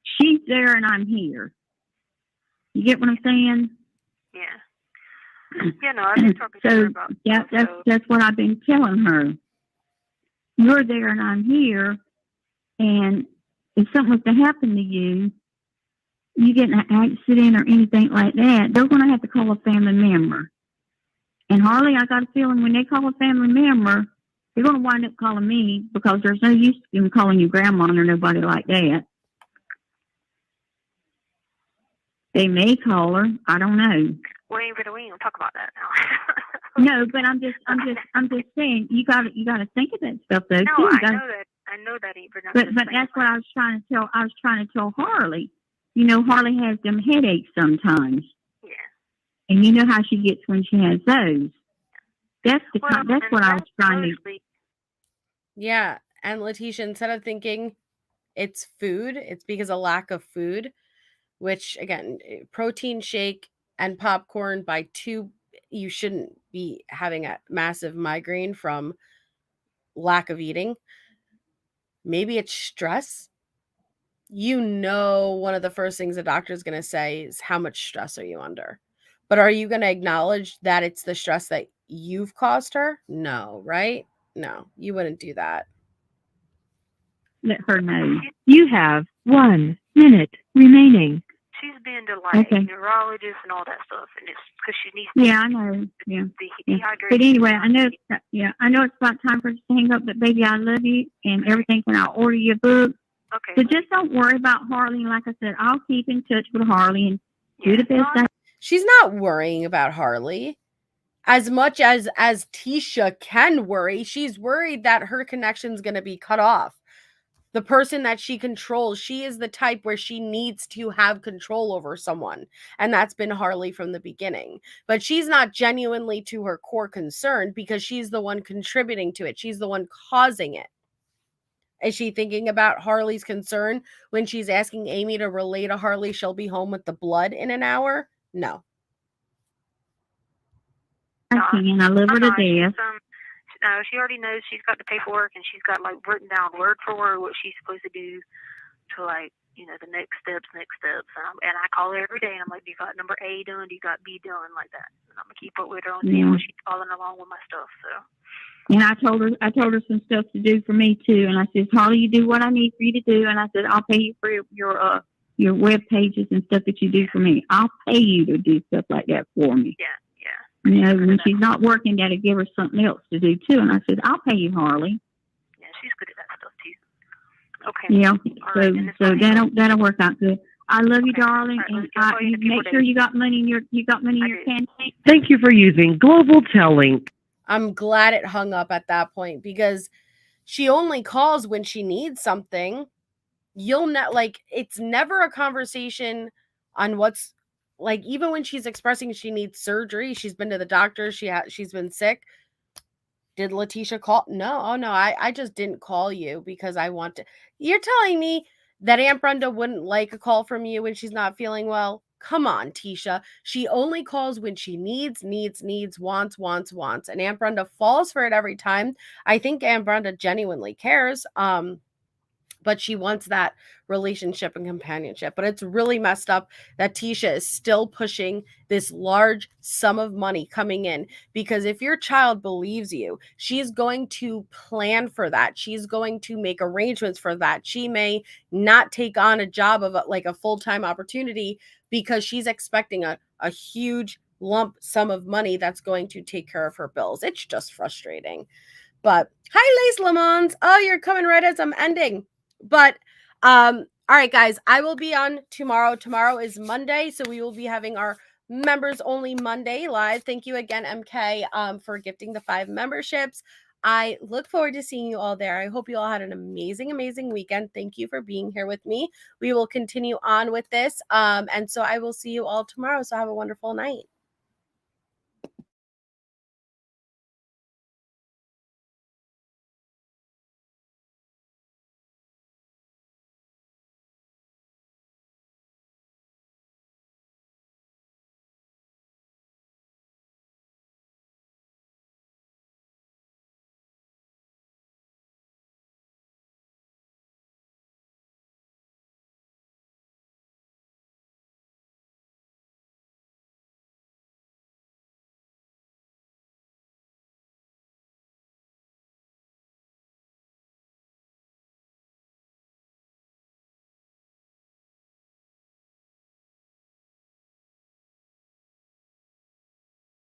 She's there and I'm here. You get what I'm saying? Yeah. Yeah, no, I've been talking to her about that's what I've been telling her. You're there and I'm here, and if something was to happen to you, you get in an accident or anything like that, they're going to have to call a family member. And Harley, I got a feeling when they call a family member, they're going to wind up calling me, because there's no use in calling you grandma or nobody like that. They may call her. I don't know. We ain't gonna talk about that now. No, but I'm just saying you got to think of that stuff though. No, too. I know that, Amber. But that's what I was trying to tell Harley. Harley has them headaches sometimes. Yeah. And you know how she gets when she has those. That's what I was trying to. Yeah, and Letecia, instead of thinking it's food, it's because of lack of food, which again, protein shake and popcorn by 2, you shouldn't be having a massive migraine from lack of eating. Maybe it's stress. One of the first things the doctor is going to say is, how much stress are you under? But are you going to acknowledge that it's the stress that you've caused her? No, right? No, you wouldn't do that. Let her know. You have 1 minute remaining. She's been to like neurologists and all that stuff, and it's because she needs. Yeah, I know. Yeah. But anyway, I know it's about time for us to hang up. But baby, I love you and everything. When I'll order you a book. Okay. So just don't worry about Harley. Like I said, I'll keep in touch with Harley and do the best. She's not worrying about Harley as much as Tisha can worry. She's worried that her connection's going to be cut off. The person that she controls, she is the type where she needs to have control over someone. And that's been Harley from the beginning. But she's not genuinely to her core concerned because she's the one contributing to it. She's the one causing it. Is she thinking about Harley's concern when she's asking Amy to relay to Harley she'll be home with the blood in an hour? No. And I love her to death. She already knows she's got the paperwork and she's got like written down word for word what she's supposed to do to the next steps. And I call her every day and I'm like, do you got number A done? Do you got B done? Like that. And I'm going to keep up with her on seeing what she's following along with my stuff. So And I told her some stuff to do for me too. And I said, Harley, you do what I need for you to do. And I said, I'll pay you for your web pages and stuff that you do for me. I'll pay you to do stuff like that for me. Yeah. You know, when she's not working, got to give her something else to do too. And I said, I'll pay you, Harley. Yeah, she's good at that stuff too. Okay. Yeah. All right, So that'll work out good. I love you, darling, All right, and let's you make sure you got money in your campaign. Thank you for using Global Telling. I'm glad it hung up at that point because she only calls when she needs something. You'll not like it's never a conversation on what's like, even when she's expressing she needs surgery, she's been to the doctor, she's been sick. Did Letecia call? No, oh no, I just didn't call you because I want to. You're telling me that Aunt Brenda wouldn't like a call from you when she's not feeling well? Come on, Tisha. She only calls when she needs, wants. And Aunt Brenda falls for it every time. I think Aunt Brenda genuinely cares. But she wants that relationship and companionship. But it's really messed up that Tisha is still pushing this large sum of money coming in, because if your child believes you, she's going to plan for that. She's going to make arrangements for that. She may not take on a job of a full-time opportunity because she's expecting a huge lump sum of money that's going to take care of her bills. It's just frustrating. But hi, Lace Lemons. Oh, you're coming right as I'm ending. But all right, guys, I will be on tomorrow. Tomorrow is Monday, so we will be having our members only Monday live. Thank you again, MK, for gifting the 5 memberships. I look forward to seeing you all there. I hope you all had an amazing, amazing weekend. Thank you for being here with me. We will continue on with this. And so I will see you all tomorrow. So have a wonderful night.